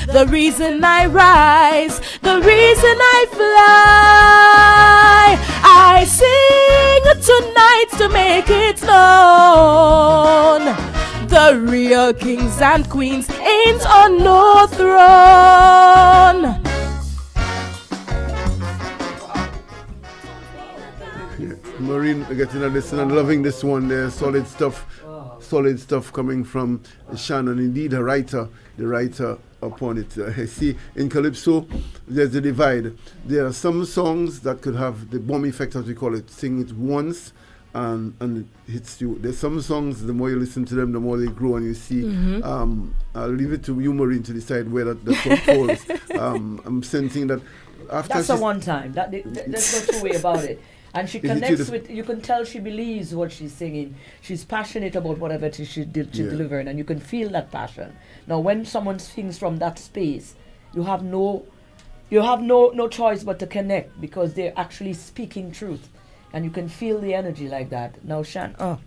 The reason I rise, the reason I fly. I sing tonight to make it known. The real kings and queens ain't on no throne. Maureen getting a listen and loving this one there. Solid stuff coming from Shannon. Indeed, the writer upon it. I see in Calypso, there's a divide. There are some songs that could have the bomb effect, as we call it. Sing it once and it hits you. There's some songs, the more you listen to them, the more they grow, and you see. I'll leave it to you, Maureen, to decide where that song falls. I'm sensing that after that's a one time. There's no two way about it. And she connects with, you can tell she believes what she's singing. She's passionate about whatever it is she's delivering, and you can feel that passion. Now, when someone sings from that space, you have no choice but to connect, because they're actually speaking truth. And you can feel the energy like that. Now, Shan, so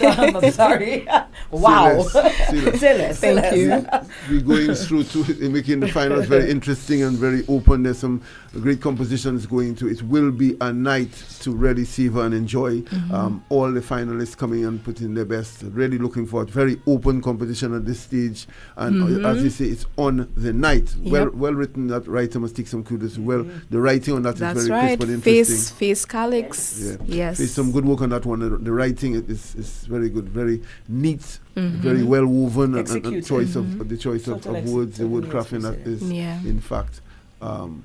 I'm sorry. Wow. Say less. Thank you. We're going through making the finals very interesting and very open. There's some great compositions going to. It will be a night to really savor and enjoy. All the finalists coming and putting their best. Really looking forward. Very open competition at this stage. And as you say, it's on the night. Yep. Well written. That writer must take some kudos. Well, the writing on that is very crisp and interesting. Face Calyx. Yeah. Yes. There's some good work on that one. The writing is very good, very neat, very well woven, and choice of the choice of words, the word crafting that is in fact. And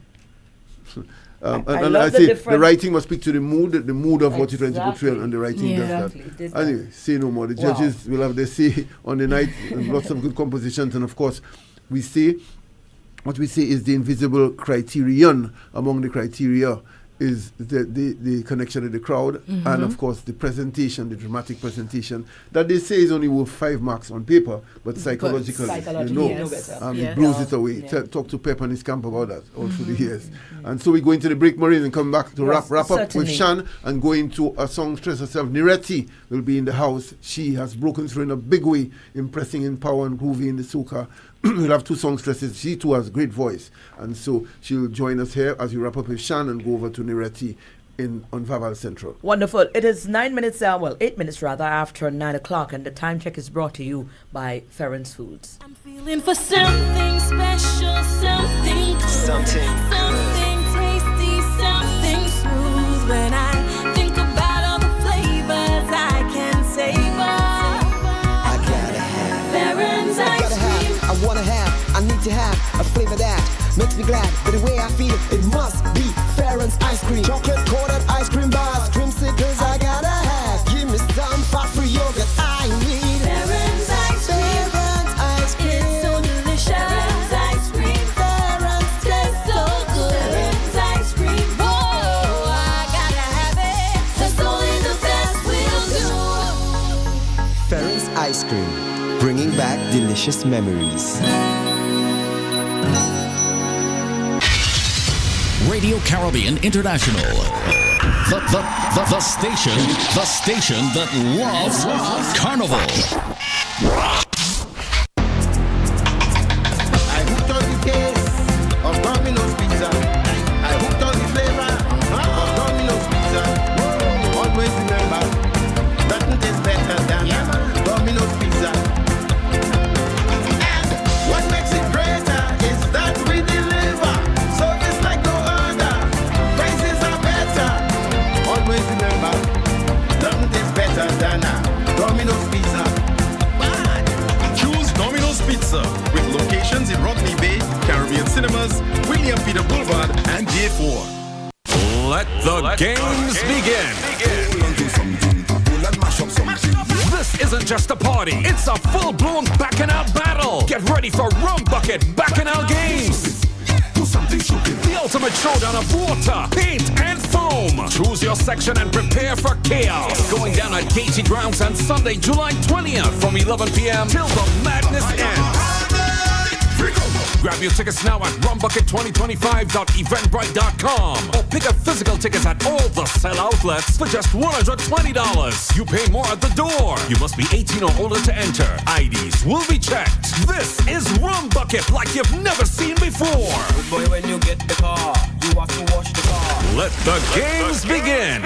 I say the writing must speak to the mood of what you're trying to portray, and the writing does that. Anyway, say no more. The judges will have their say on the night, and lots of good compositions, and of course, what we say is the invisible criterion among the criteria is the connection to the crowd, and of course the presentation, the dramatic presentation that they say is only worth 5 marks on paper, but psychologically it blows it away. Talk to Pep and his camp about that all through the years. And so we go into the break, Maureen, and come back to wrap up with Shan and go into a songstress herself. Niretti will be in the house. She has broken through in a big way, impressing in power and groovy in the soca. We'll have 2 songstresses. She too has great voice, and so she'll join us here as we wrap up with Shan and go over to Niretti on Vaval Central. Wonderful. It is 8 minutes after 9 o'clock, and the time check is brought to you by Ferrens Foods. I'm feeling for something special, something good, something tasty, something smooth. When I think about all the flavors I can savor, I gotta have Ferrens ice cream. I wanna have, I need to have a flavor that makes me glad. But the way I feel, it must be Ferrens ice cream. Chocolate coated ice cream bars, creamsicles I gotta have. Give me some fat-free yogurt I need. Ferrens ice cream. Ferrens ice cream. It's so delicious. Ferrens ice cream. Ferrens Tastes so good. Ferrens ice cream. Whoa, I gotta have it. 'Cause only the best will do. Ferrens ice cream, bringing back delicious memories. Radio Caribbean International. The station that loves Carnival. I hooked on the taste of Domino's Pizza. I hooked on the flavor of Domino's Pizza. Always remember, nothing tastes better than Domino's Pizza. And what makes it greater is that we deliver service like no other. better now. Domino's Pizza. Choose Domino's Pizza with locations in Rodney Bay, Caribbean Cinemas, William Peter Boulevard, and J4. Let the games begin. This isn't just a party, it's a full-blown bacchanal battle. Get ready for Rum Bucket Bacchanal Games. The ultimate showdown of water, paint, and foam. Choose your section and prepare for chaos. Going down at Gacy Grounds on Sunday, July 20th from 11 p.m. till the madness ends. Grab your tickets now at rumbucket2025.eventbrite.com or pick up physical tickets at all the sell outlets for just $120. You pay more at the door. You must be 18 or older to enter. IDs will be checked. This is Rum Bucket like you've never seen before. Boy, when you get the car, you have to wash the car. Let the games begin.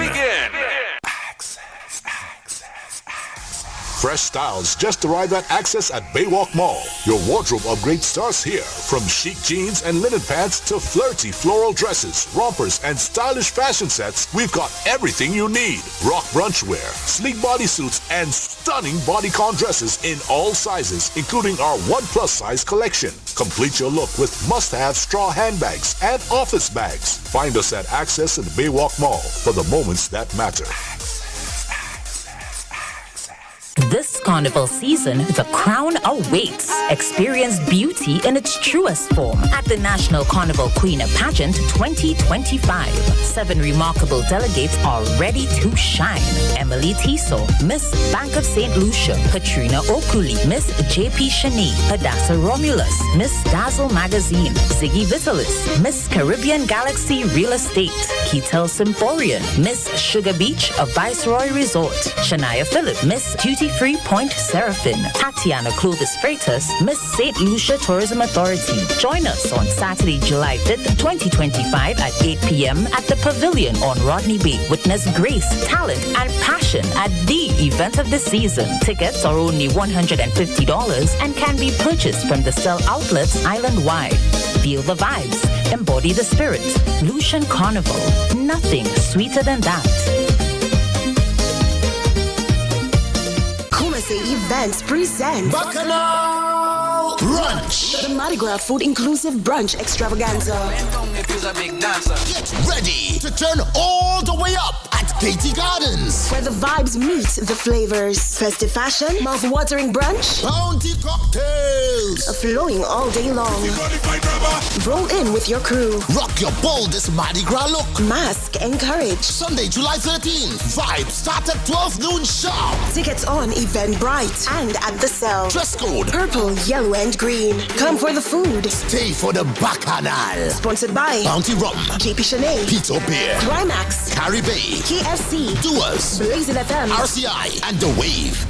Fresh styles just arrived at Access at Baywalk Mall. Your wardrobe upgrade starts here. From chic jeans and linen pants to flirty floral dresses, rompers, and stylish fashion sets, we've got everything you need. Rock brunch wear, sleek bodysuits, and stunning bodycon dresses in all sizes, including our 1+ size collection. Complete your look with must-have straw handbags and office bags. Find us at Access at Baywalk Mall for the moments that matter. This carnival season, the crown awaits. Experience beauty in its truest form at the National Carnival Queen Pageant 2025. 7 remarkable delegates are ready to shine. Emily Tiso, Miss Bank of St. Lucia. Katrina Okuli, Miss JP Shani. Hadassah Romulus, Miss Dazzle Magazine. Ziggy Vitalis, Miss Caribbean Galaxy Real Estate. Ketel Symphorian, Miss Sugar Beach, a Viceroy Resort. Shania Phillip, Miss Duty Free Point Seraphin. Tatiana Clovis Freitas, Miss St. Lucia Tourism Authority. Join us on Saturday, July 5th, 2025 at 8 p.m. at the Pavilion on Rodney Bay. Witness grace, talent, and passion at the event of the season. Tickets are only $150 and can be purchased from the sell outlets island-wide. Feel the vibes. Embody the spirit. Lucian Carnival. Nothing sweeter than that. Events presents Bacchanal Brunch, the Mardi Gras food inclusive brunch extravaganza. Get ready to turn all the way up at Katie Gardens, where the vibes meet the flavors. Festive fashion, mouth-watering brunch, bounty cocktails, flowing all day long. Roll in with your crew. Rock your boldest Mardi Gras look. Mask and courage. Sunday, July 13th. Vibes start at 12 noon sharp. Tickets on Eventbrite and at the cell. Dress code purple, yellow, and green. Come for the food. Stay for the Bacchanal. Sponsored by Bounty Rum, JP Shanae, Pito Beer, Climax, Carrie Bay, KFC, Doers, Blazing FM, RCI, and The Wave.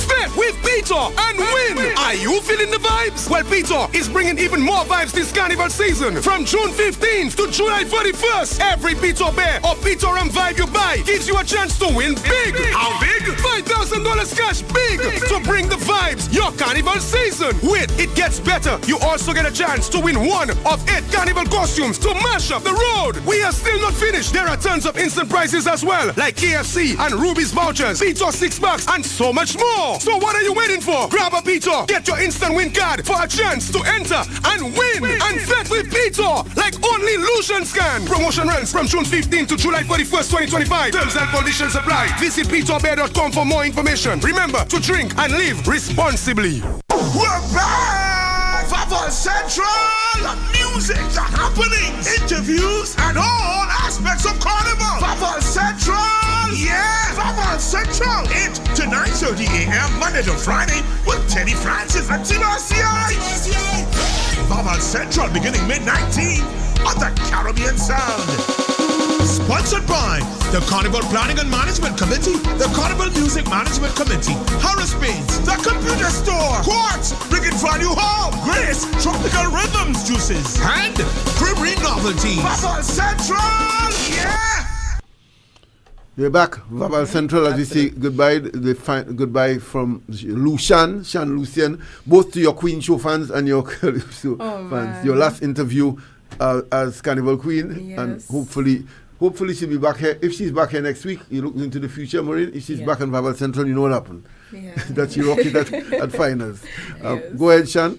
Bet with Peter and win! Are you feeling the vibes? Well, Peter is bringing even more vibes this carnival season. From June 15th to July 31st, every Peter Bear or Peter Ram vibe you buy gives you a chance to win big. How big? $5,000 cash big to bring the vibes your carnival season. Wait, it gets better. You also get a chance to win one of 8 carnival costumes to mash up the road. We are still not finished. There are tons of instant prizes as well, like KFC and Ruby's vouchers, Peter 6 bucks, and so much more. So what are you waiting for? Grab a Peter, get your instant win card for a chance to enter and win. And bet with Peter like only Lucians can. Promotion runs from June 15th to July 31st, 2025. Terms and conditions apply. Visit peterbear.com for more information. Remember to drink and live responsibly. We're back! Vaval Central! Music, the happenings, interviews, and all aspects of Carnival. Vaval Central! Yeah! Vaval Central! 8 to 9:30 a.m. Monday to Friday with Teddy Francis and Timasiai. Vaval Central beginning mid-19 on the Caribbean Sound. Sponsored by the Carnival Planning and Management Committee, the Carnival Music Management Committee, Harris Paints, the Computer Store, Quartz, bringing value home, Grace, Tropical Rhythms Juices, and Creamery Novelties. Vaval Central, yeah! We're back, Vaval Central, as you say goodbye. Goodbye from Shan Lucian, both to your Queen Show fans and your Calypso fans. Your last interview as Carnival Queen, yes. and hopefully hopefully she'll be back here. If she's back here next week, you look into the future, Maureen. If she's back in Vaval Central, you know what happened. Yeah. That she rocked it at finals. Go ahead, Shan.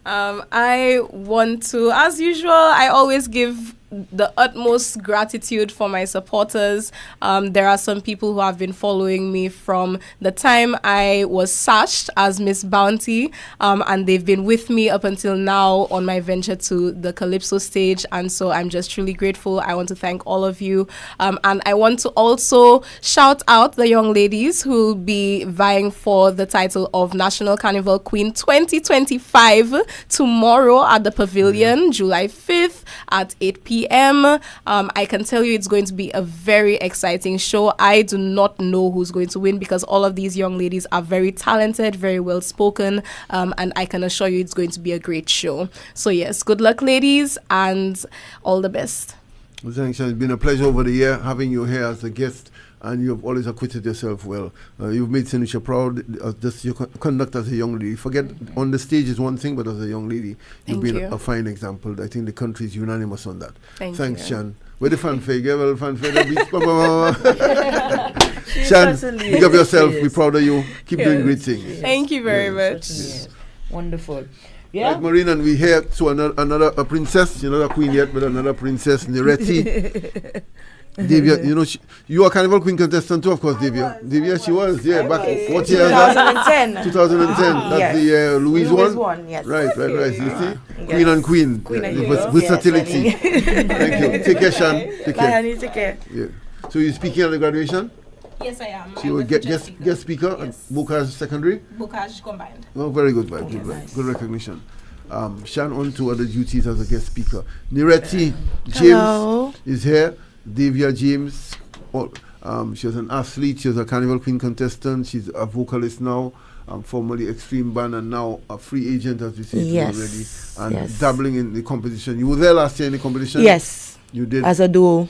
I want to, as usual, I always give the utmost gratitude for my supporters. There are some people who have been following me from the time I was sashed as Miss Bounty, and they've been with me up until now on my venture to the Calypso stage, and so I'm just truly grateful. I want to thank all of you, and I want to also shout out the young ladies who will be vying for the title of National Carnival Queen 2025 tomorrow at the Pavilion, July 5th at 8 p.m. I can tell you it's going to be a very exciting show. I do not know who's going to win because all of these young ladies are very talented, very well spoken, and I can assure you it's going to be a great show. So yes, good luck, ladies, and all the best. Well, thanks, Shan. It's been a pleasure over the year having you here as a guest, and you have always acquitted yourself well. You've made St. Lucia proud. Just your conduct as a young lady. Forget on the stage is one thing, but as a young lady, you've been a fine example. I think the country is unanimous on that. Thanks, Shan. Where the fanfare? Give a fanfare. Shan, big up yourself. We're proud of you. Keep doing great things. Thank you very much. Wonderful. Yeah. Right, Maureen, and we here to another a princess. You're not a queen yet, but another princess, Niretti. Divya, you know, you are a Carnival Queen contestant too, of course, Divya. Divya, she was, back, what year is that? 2010. 2010, that's the Louise one? Yes. Right, you see? Yes. Queen and Queen. Queen and versatility. Yes, Thank you. Take care, Shan. Take care. Bye, honey, take care. Yeah. So you're speaking at the graduation? Yes, I am. So you will get guest speaker at Bocage Secondary? Bocage combined. Oh, very good, good, good recognition. Shan on to other duties as a guest speaker. Niretti James is here. Divya James, she was an athlete, she was a Carnival Queen contestant, she's a vocalist now, formerly Extreme Band, and now a free agent, as we said already, and dabbling in the competition. You were there last year in the competition? Yes. You did? As a duo.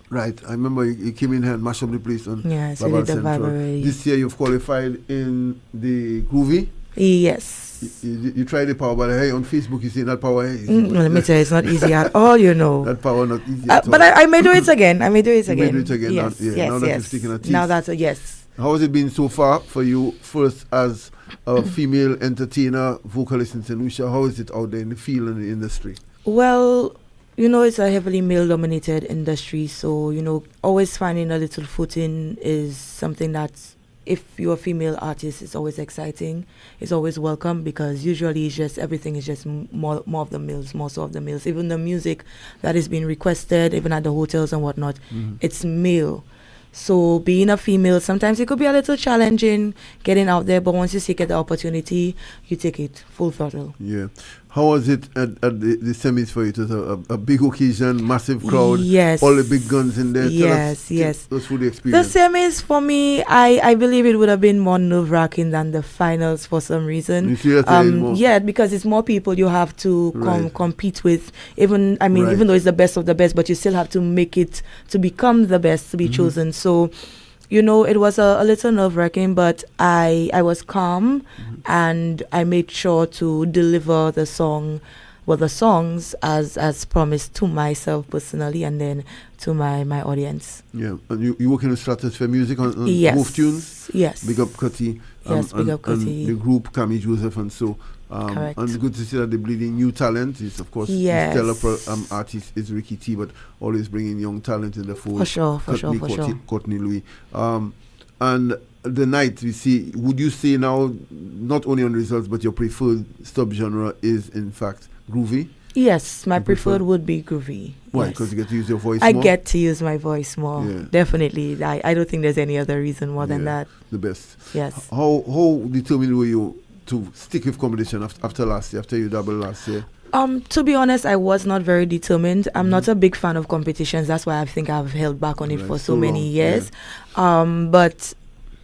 Right, I remember you came in here and mashed up the place on Vaval Central. This year you've qualified in the Groovy? Yes. You tried the power, but hey, on Facebook you see that power. Let me tell you, it's not easy at all, you know. That power not easy at all. But I may do it again. You may do it again. Yes, now that you've taken a teeth. Now that's a yes. How has it been so far for you, first as a female entertainer, vocalist in St. Lucia? How is it out there in the field and the industry? Well, you know, it's a heavily male-dominated industry, so, you know, always finding a little footing is something that's, if you're a female artist, it's always exciting. It's always welcome because usually it's just everything is just more of the males, more so of the males. Even the music that is being requested, even at the hotels and whatnot, it's male. So being a female, sometimes it could be a little challenging getting out there, but once you get the opportunity, you take it full throttle. Yeah. How was it at the semis for you? It was a big occasion, massive crowd, all the big guns in there. Yes. Those were the experience. The semis for me, I believe it would have been more nerve-wracking than the finals for some reason. You see that yeah, because it's more people you have to compete with. Even though it's the best of the best, but you still have to make it to become the best to be chosen. So, you know, it was a little nerve-wracking, but I was calm and I made sure to deliver the songs as promised to myself personally and then to my audience. Yeah, and you working with Stratosphere Music on both tunes? Yes. Big up Cutty. Big up Cutty. And the group Cami Joseph and so. Correct. And it's good to see that they're bleeding new talent. Is of course the stellar artist is Ricky T, but always bringing young talent in the fold. For sure. Courtney Louis. And the night we see, would you say now, not only on results, but your preferred subgenre is in fact groovy? Yes, my preferred would be groovy. Why? Because you get to use your voice more? I more? get to use my voice more. Yeah. Definitely. I don't think there's any other reason more than that. The best. Yes. How determined were you to stick with competition after last year, after you doubled last year? To be honest, I was not very determined. I'm not a big fan of competitions. That's why I think I've held back on it for so many years. Yeah. But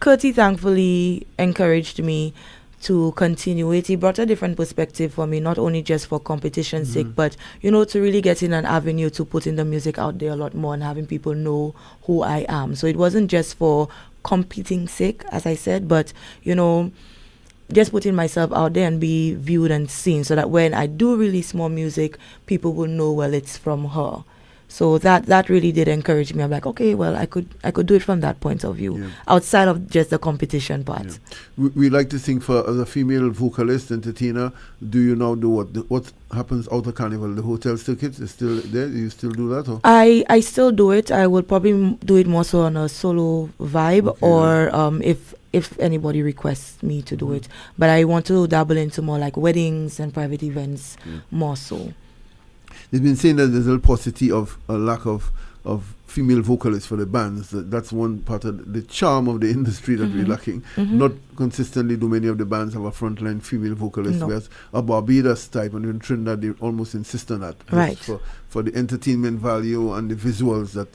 Curti thankfully encouraged me to continue it. He brought a different perspective for me, not only just for competition's sake, but, you know, to really get in an avenue to putting the music out there a lot more and having people know who I am. So it wasn't just for competing sake, as I said, but, you know, just putting myself out there and be viewed and seen so that when I do release more music, people will know, well, it's from her. So that really did encourage me. I'm like, okay, well, I could do it from that point of view, outside of just the competition part. Yeah. We like to think for as a female vocalist, entertainer. Do you now do what happens out of Carnival? The hotel circuit is still there. Do you still do that? Or? I still do it. I would probably do it more so on a solo vibe, or if anybody requests me to do it. But I want to dabble into more like weddings and private events more so. They've been saying that there's a paucity of a lack of female vocalists for the bands. That's one part of the charm of the industry that we're lacking. Not consistently do many of the bands have a frontline female vocalist. Whereas a Barbados type and in Trinidad they almost insist on that. Right. For the entertainment value and the visuals that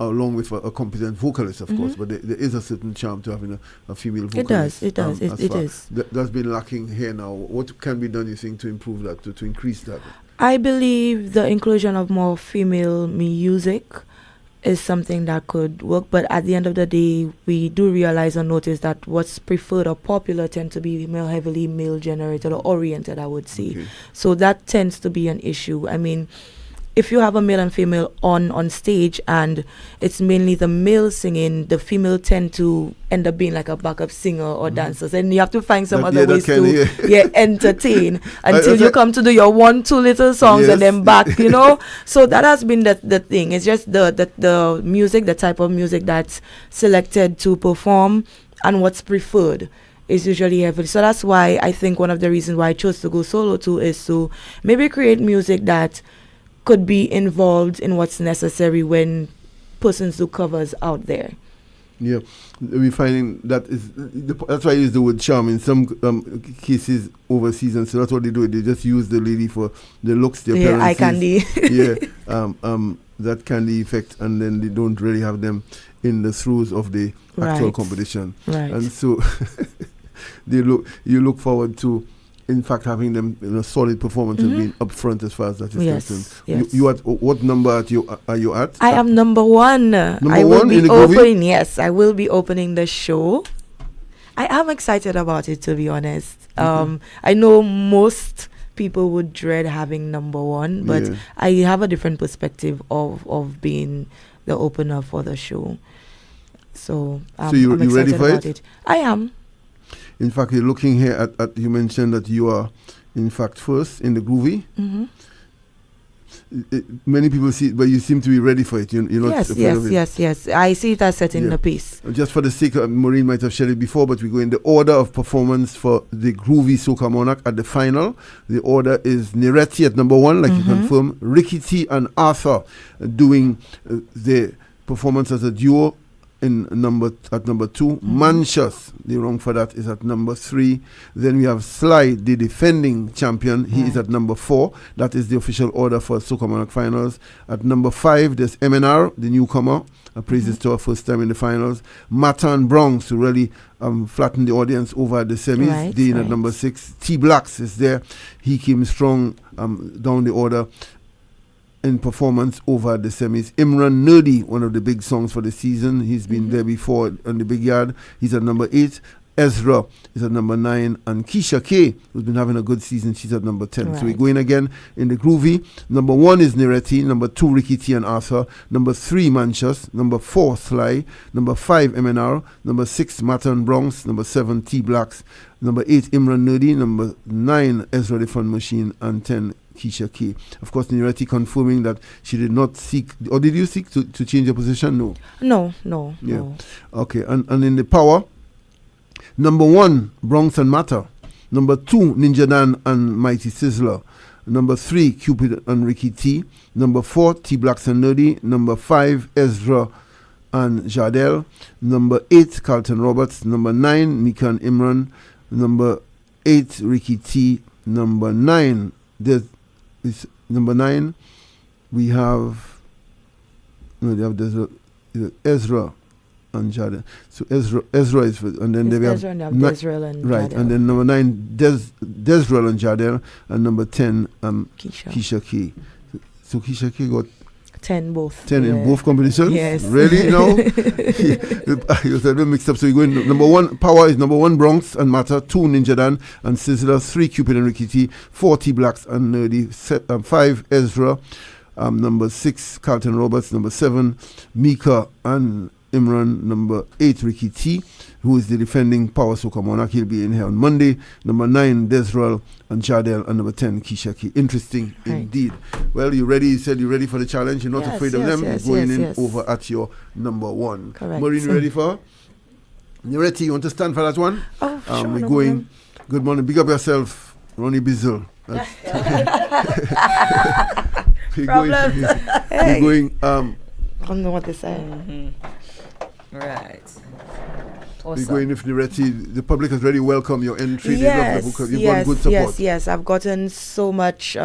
along with a competent vocalist, of course, but there is a certain charm to having a female vocalist. It does. It is. That's been lacking here now. What can be done, you think, to improve that, to increase that? I believe the inclusion of more female music is something that could work, but at the end of the day, we do realize and notice that what's preferred or popular tend to be heavily male generated or oriented, I would say. Okay. So that tends to be an issue. I mean, if you have a male and female on stage and it's mainly the male singing, the female tend to end up being like a backup singer or dancers, and you have to find some other ways to entertain until you come to do your 1-2 little songs and then back, you know. So that has been the thing. It's just the music, the type of music that's selected to perform and what's preferred is usually heavily. So that's why I think one of the reasons why I chose to go solo too is to maybe create music that could be involved in what's necessary when persons do covers out there. Yeah, we're finding that that's why I use the word charm in some cases overseas, and so that's what they do. They just use the lady for the looks, the appearances. Eye candy. That candy effect, and then they don't really have them in the throes of the actual competition. Right. And so you look forward to, in fact, having them in a solid performance and being upfront as far as that is concerned. Yes. You at what number are you at? I am number one. I will be opening. Yes, I will be opening the show. I am excited about it, to be honest. I know most people would dread having number one, but I have a different perspective of being the opener for the show. So you're I'm excited ready for about it? I am. In fact, you're looking here at you mentioned that you are, in fact, first in the groovy. Many people see it, but you seem to be ready for it. You're not afraid of it. Yes. I see it as setting the pace. Just for the sake of, Maureen might have shared it before, but we go in the order of performance for the groovy Soca Monarch at the final. The order is Neretti at number one, like you confirmed. Ricky T and Arthur doing the performance as a duo at number 2. Manchus, the wrong for that, is at number 3. Then we have Sly, the defending champion. He is at number 4. That is the official order for Soca Monarch finals. At number 5, there's MNR, the newcomer. Praises to our first time in the finals. Matan Bronx, to really flatten the audience over at the semis. Dean at number 6. T Blacks is there. He came strong down the order in performance over the semis. Imran Nerdy, one of the big songs for the season. He's been there before on the big yard. He's at number 8. Ezra is at number 9. And Keisha K, who's been having a good season, she's at number 10. So we're going again in the groovy. Number 1 is Neretti. Number 2, Ricky T and Arthur. Number 3, Manchus. Number 4, Sly. Number 5, MNR. Number 6, Matan Bronx. Number 7, T Blacks. Number 8, Imran Nerdy. Number 9, Ezra the Fun Machine. And 10, Keisha K. Of course, Neretti confirming that she did not seek, or did you seek to change your position? No. No. Okay, and in the power, number 1, Bronx and Matter. Number 2, Ninja Dan and Mighty Sizzler. Number 3, Cupid and Ricky T. Number 4, T Blacks and Nerdy. Number 5, Ezra and Jardel. Number 8, Carlton Roberts. Number 9, Mika and Imran. Number 8, Ricky T. Number 9, number 9, we have Ezra and Jardel. So Ezra is, and then we have Desrel and right, Jardel. and then number 9, Desrel and Jardel, and number 10, Keisha K. So Keisha K got 10 both. 10 in both competitions? Yes. Really? No? You're a bit mixed up. So you're going number 1, Power is number 1, Bronx and Matter. 2, Ninja Dan and Sizzler. 3, Cupid and Ricky T. 4, T Blacks and Nerdy. 5, Ezra. Number 6, Carlton Roberts. Number 7, Mika and Imran. Number 8, Ricky T, who is the defending Power Soca Monarch. He'll be in here on Monday. Number 9, Desrel and Jardel. And number 10, Keisha Key. Interesting indeed. Well, you ready? You said you're ready for the challenge. You're not afraid of them. You're going in over at your number 1. Correct. Maureen, you ready for? You ready? You want to stand for that one? Oh, sure. We're going. Good morning. Big up yourself, Ronnie Bizzle. We're going. I don't know what to say. Right. We're Awesome. going if the ready. The public has already welcomed your entry. They love the book. You've got good support. Yes. I've gotten so much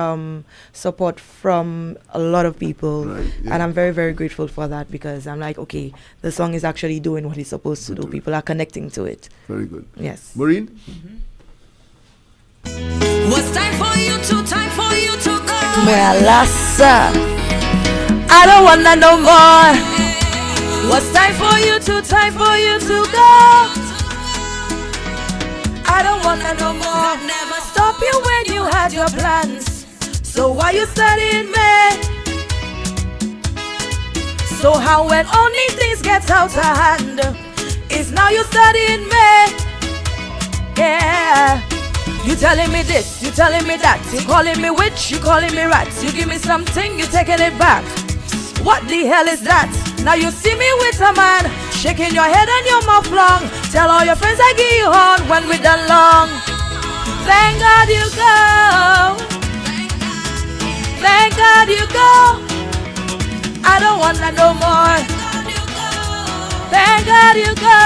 support from a lot of people, and I'm very, very grateful for that, because I'm like, okay, the song is actually doing what it's supposed to do. People are connecting to it. Very good. Yes. Maureen? What's time for you to go? Well, sir, I don't wanna know more. What's time for you to go? I don't wanna know more. That never stop you when you had your plans. So why you studying me? So how when only things get out of hand, is now you studying me? Yeah. You telling me this, you telling me that. You calling me witch, you calling me rat. You give me something, you taking it back. What the hell is that? Now you see me with a man, shaking your head and your mouth long. Tell all your friends I give you on when we done long. Thank God you go. Thank God you go. I don't wanna know more. Thank God you go.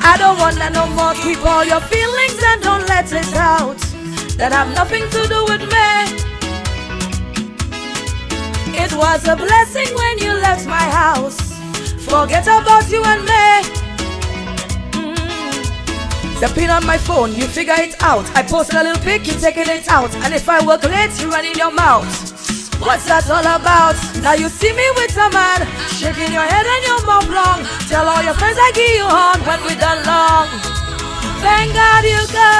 I don't wanna no more. Keep all your feelings and don't let it out. That have nothing to do with me. It was a blessing when you left my house. Forget about you and me. The pin on my phone, you figure it out. I post a little pic, you taking it out. And if I work late, you run in your mouth. What's that all about? Now you see me with a man, shaking your head and your mouth long. Tell all your friends I give you on when we done long. Thank God you go.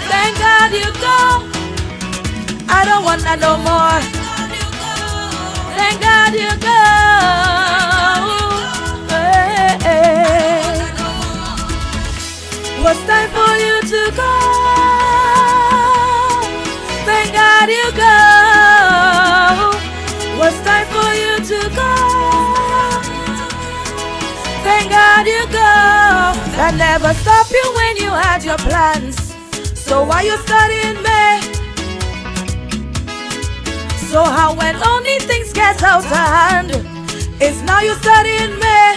Thank God you go. I don't wanna know more. Thank God you go. Hey, hey. What's time for you to go? Thank God you go. What's time for you to go? Thank God you go. That never stopped you when you had your plans. So why you studying me? So how when only things get out of hand, it's now you studying me.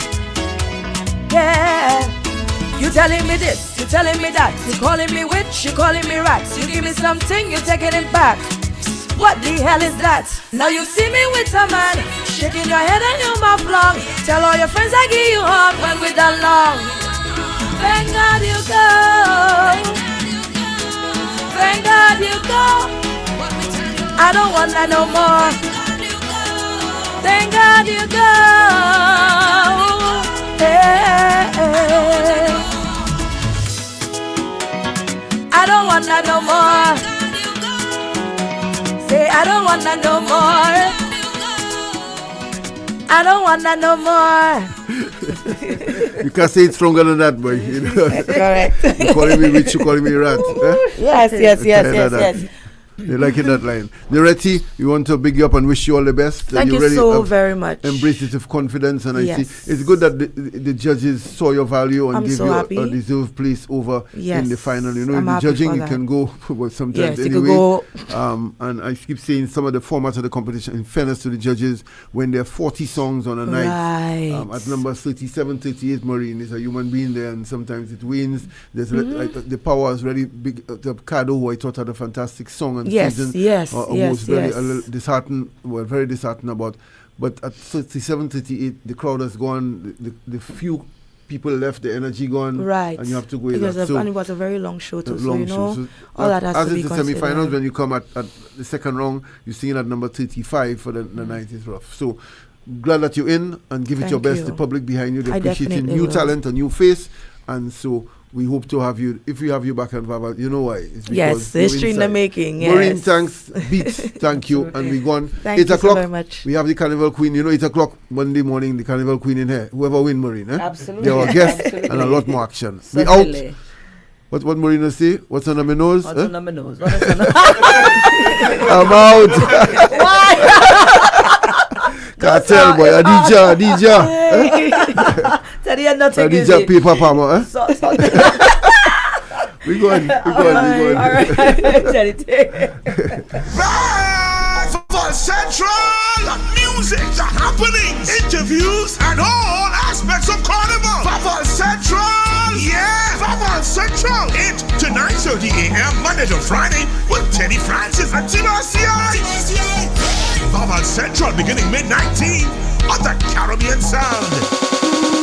Yeah. You telling me this, you telling me that. You calling me witch, you calling me rat. You give me something, you taking it back. What the hell is that? Now you see me with a man, shaking your head and your mouth long. Tell all your friends I give you on when we done long. Thank God you go. Thank God you go. I don't wanna know more. Thank God you go. Hey, hey. I don't wanna know more. Say I don't wanna know more. I don't wanna know more. You can't say it stronger than that, boy. You know? Correct. You calling me witch, you calling me rat. Yes. They like it, that line. Nereti, we want to big you up and wish you all the best. Thank you so very much. Embrace it with confidence, and Yes. I see it's good that the judges saw your value and I'm gave so you happy. a deserved place over Yes. in the final. You know, I'm in the happy judging for you that. can go well, sometimes Yes, you could anyway. go. And I keep saying some of the formats of the competition, in fairness to the judges, when there are 40 songs on a night, Right. at number 37, 38, Maureen is a human being there, and sometimes it wins. There's like, the power is really big. The Cado, who I thought had a fantastic song and season. Yes. Was very a little disheartened, very disheartened about. But at 37, 38, the crowd has gone. The few people left, the energy gone. Right. And you have to go because with that. and it was a very long show too. So long you know, show. So all that has as to be it's the considered. semi-finals, when you come at the second round, you're seeing at number 35 for the night is rough. So glad that you're in and give it your Thank best. you. The public behind you, they're I appreciating definitely new will. talent, a new face. And so we hope to have you. If we have you back on Vaval, you know why? It's because yes, history in the making. Yes. Marine, thanks. Beats, thank you. And we gone. Thank 8 you o'clock. so very much. We have the Carnival Queen. You know, 8 o'clock Monday morning, the Carnival Queen in here. Whoever win Marine, eh? Absolutely. They're our guests Absolutely. and a lot more action. Certainly. We out. What Marina say? What's under my nose? What's under my nose? What is under I'm out. Can't tell, boy. Adija. Teddy and nothing. Adija paper palmer, eh? We going. All right. Teddy, take it. Vaval Central, music, the happenings, interviews, and all aspects of Carnival. Vaval Central, yeah, Vaval Central, 8 to 9:30 a.m. Monday to Friday with Teddy Francis and Timothy. Vaval Central beginning mid-19 on the Caribbean Sound.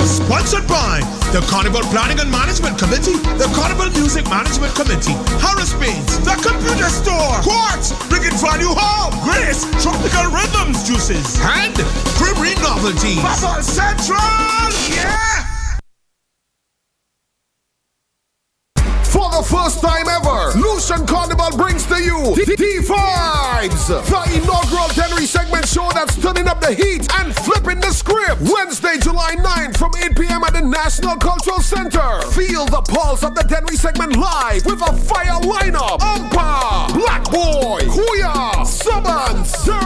Sponsored by the Carnival Planning and Management Committee, the Carnival Music Management Committee, Harris Paints, the Computer Store, Quartz, Bringing Value Home, Grace, Tropical Rhythms Juices, and Creamery Novelties. Vaval Central, yeah! For the first time ever, Lucian Carnival brings to you D-Vibes, the inaugural Tenry segment show that's turning up the heat and flipping the script. Wednesday, July 9th from 8 p.m. at the National Cultural Center. Feel the pulse of the Tenry segment live with a fire lineup. Umpa, Black Boy, Kuya, Summons, Surf,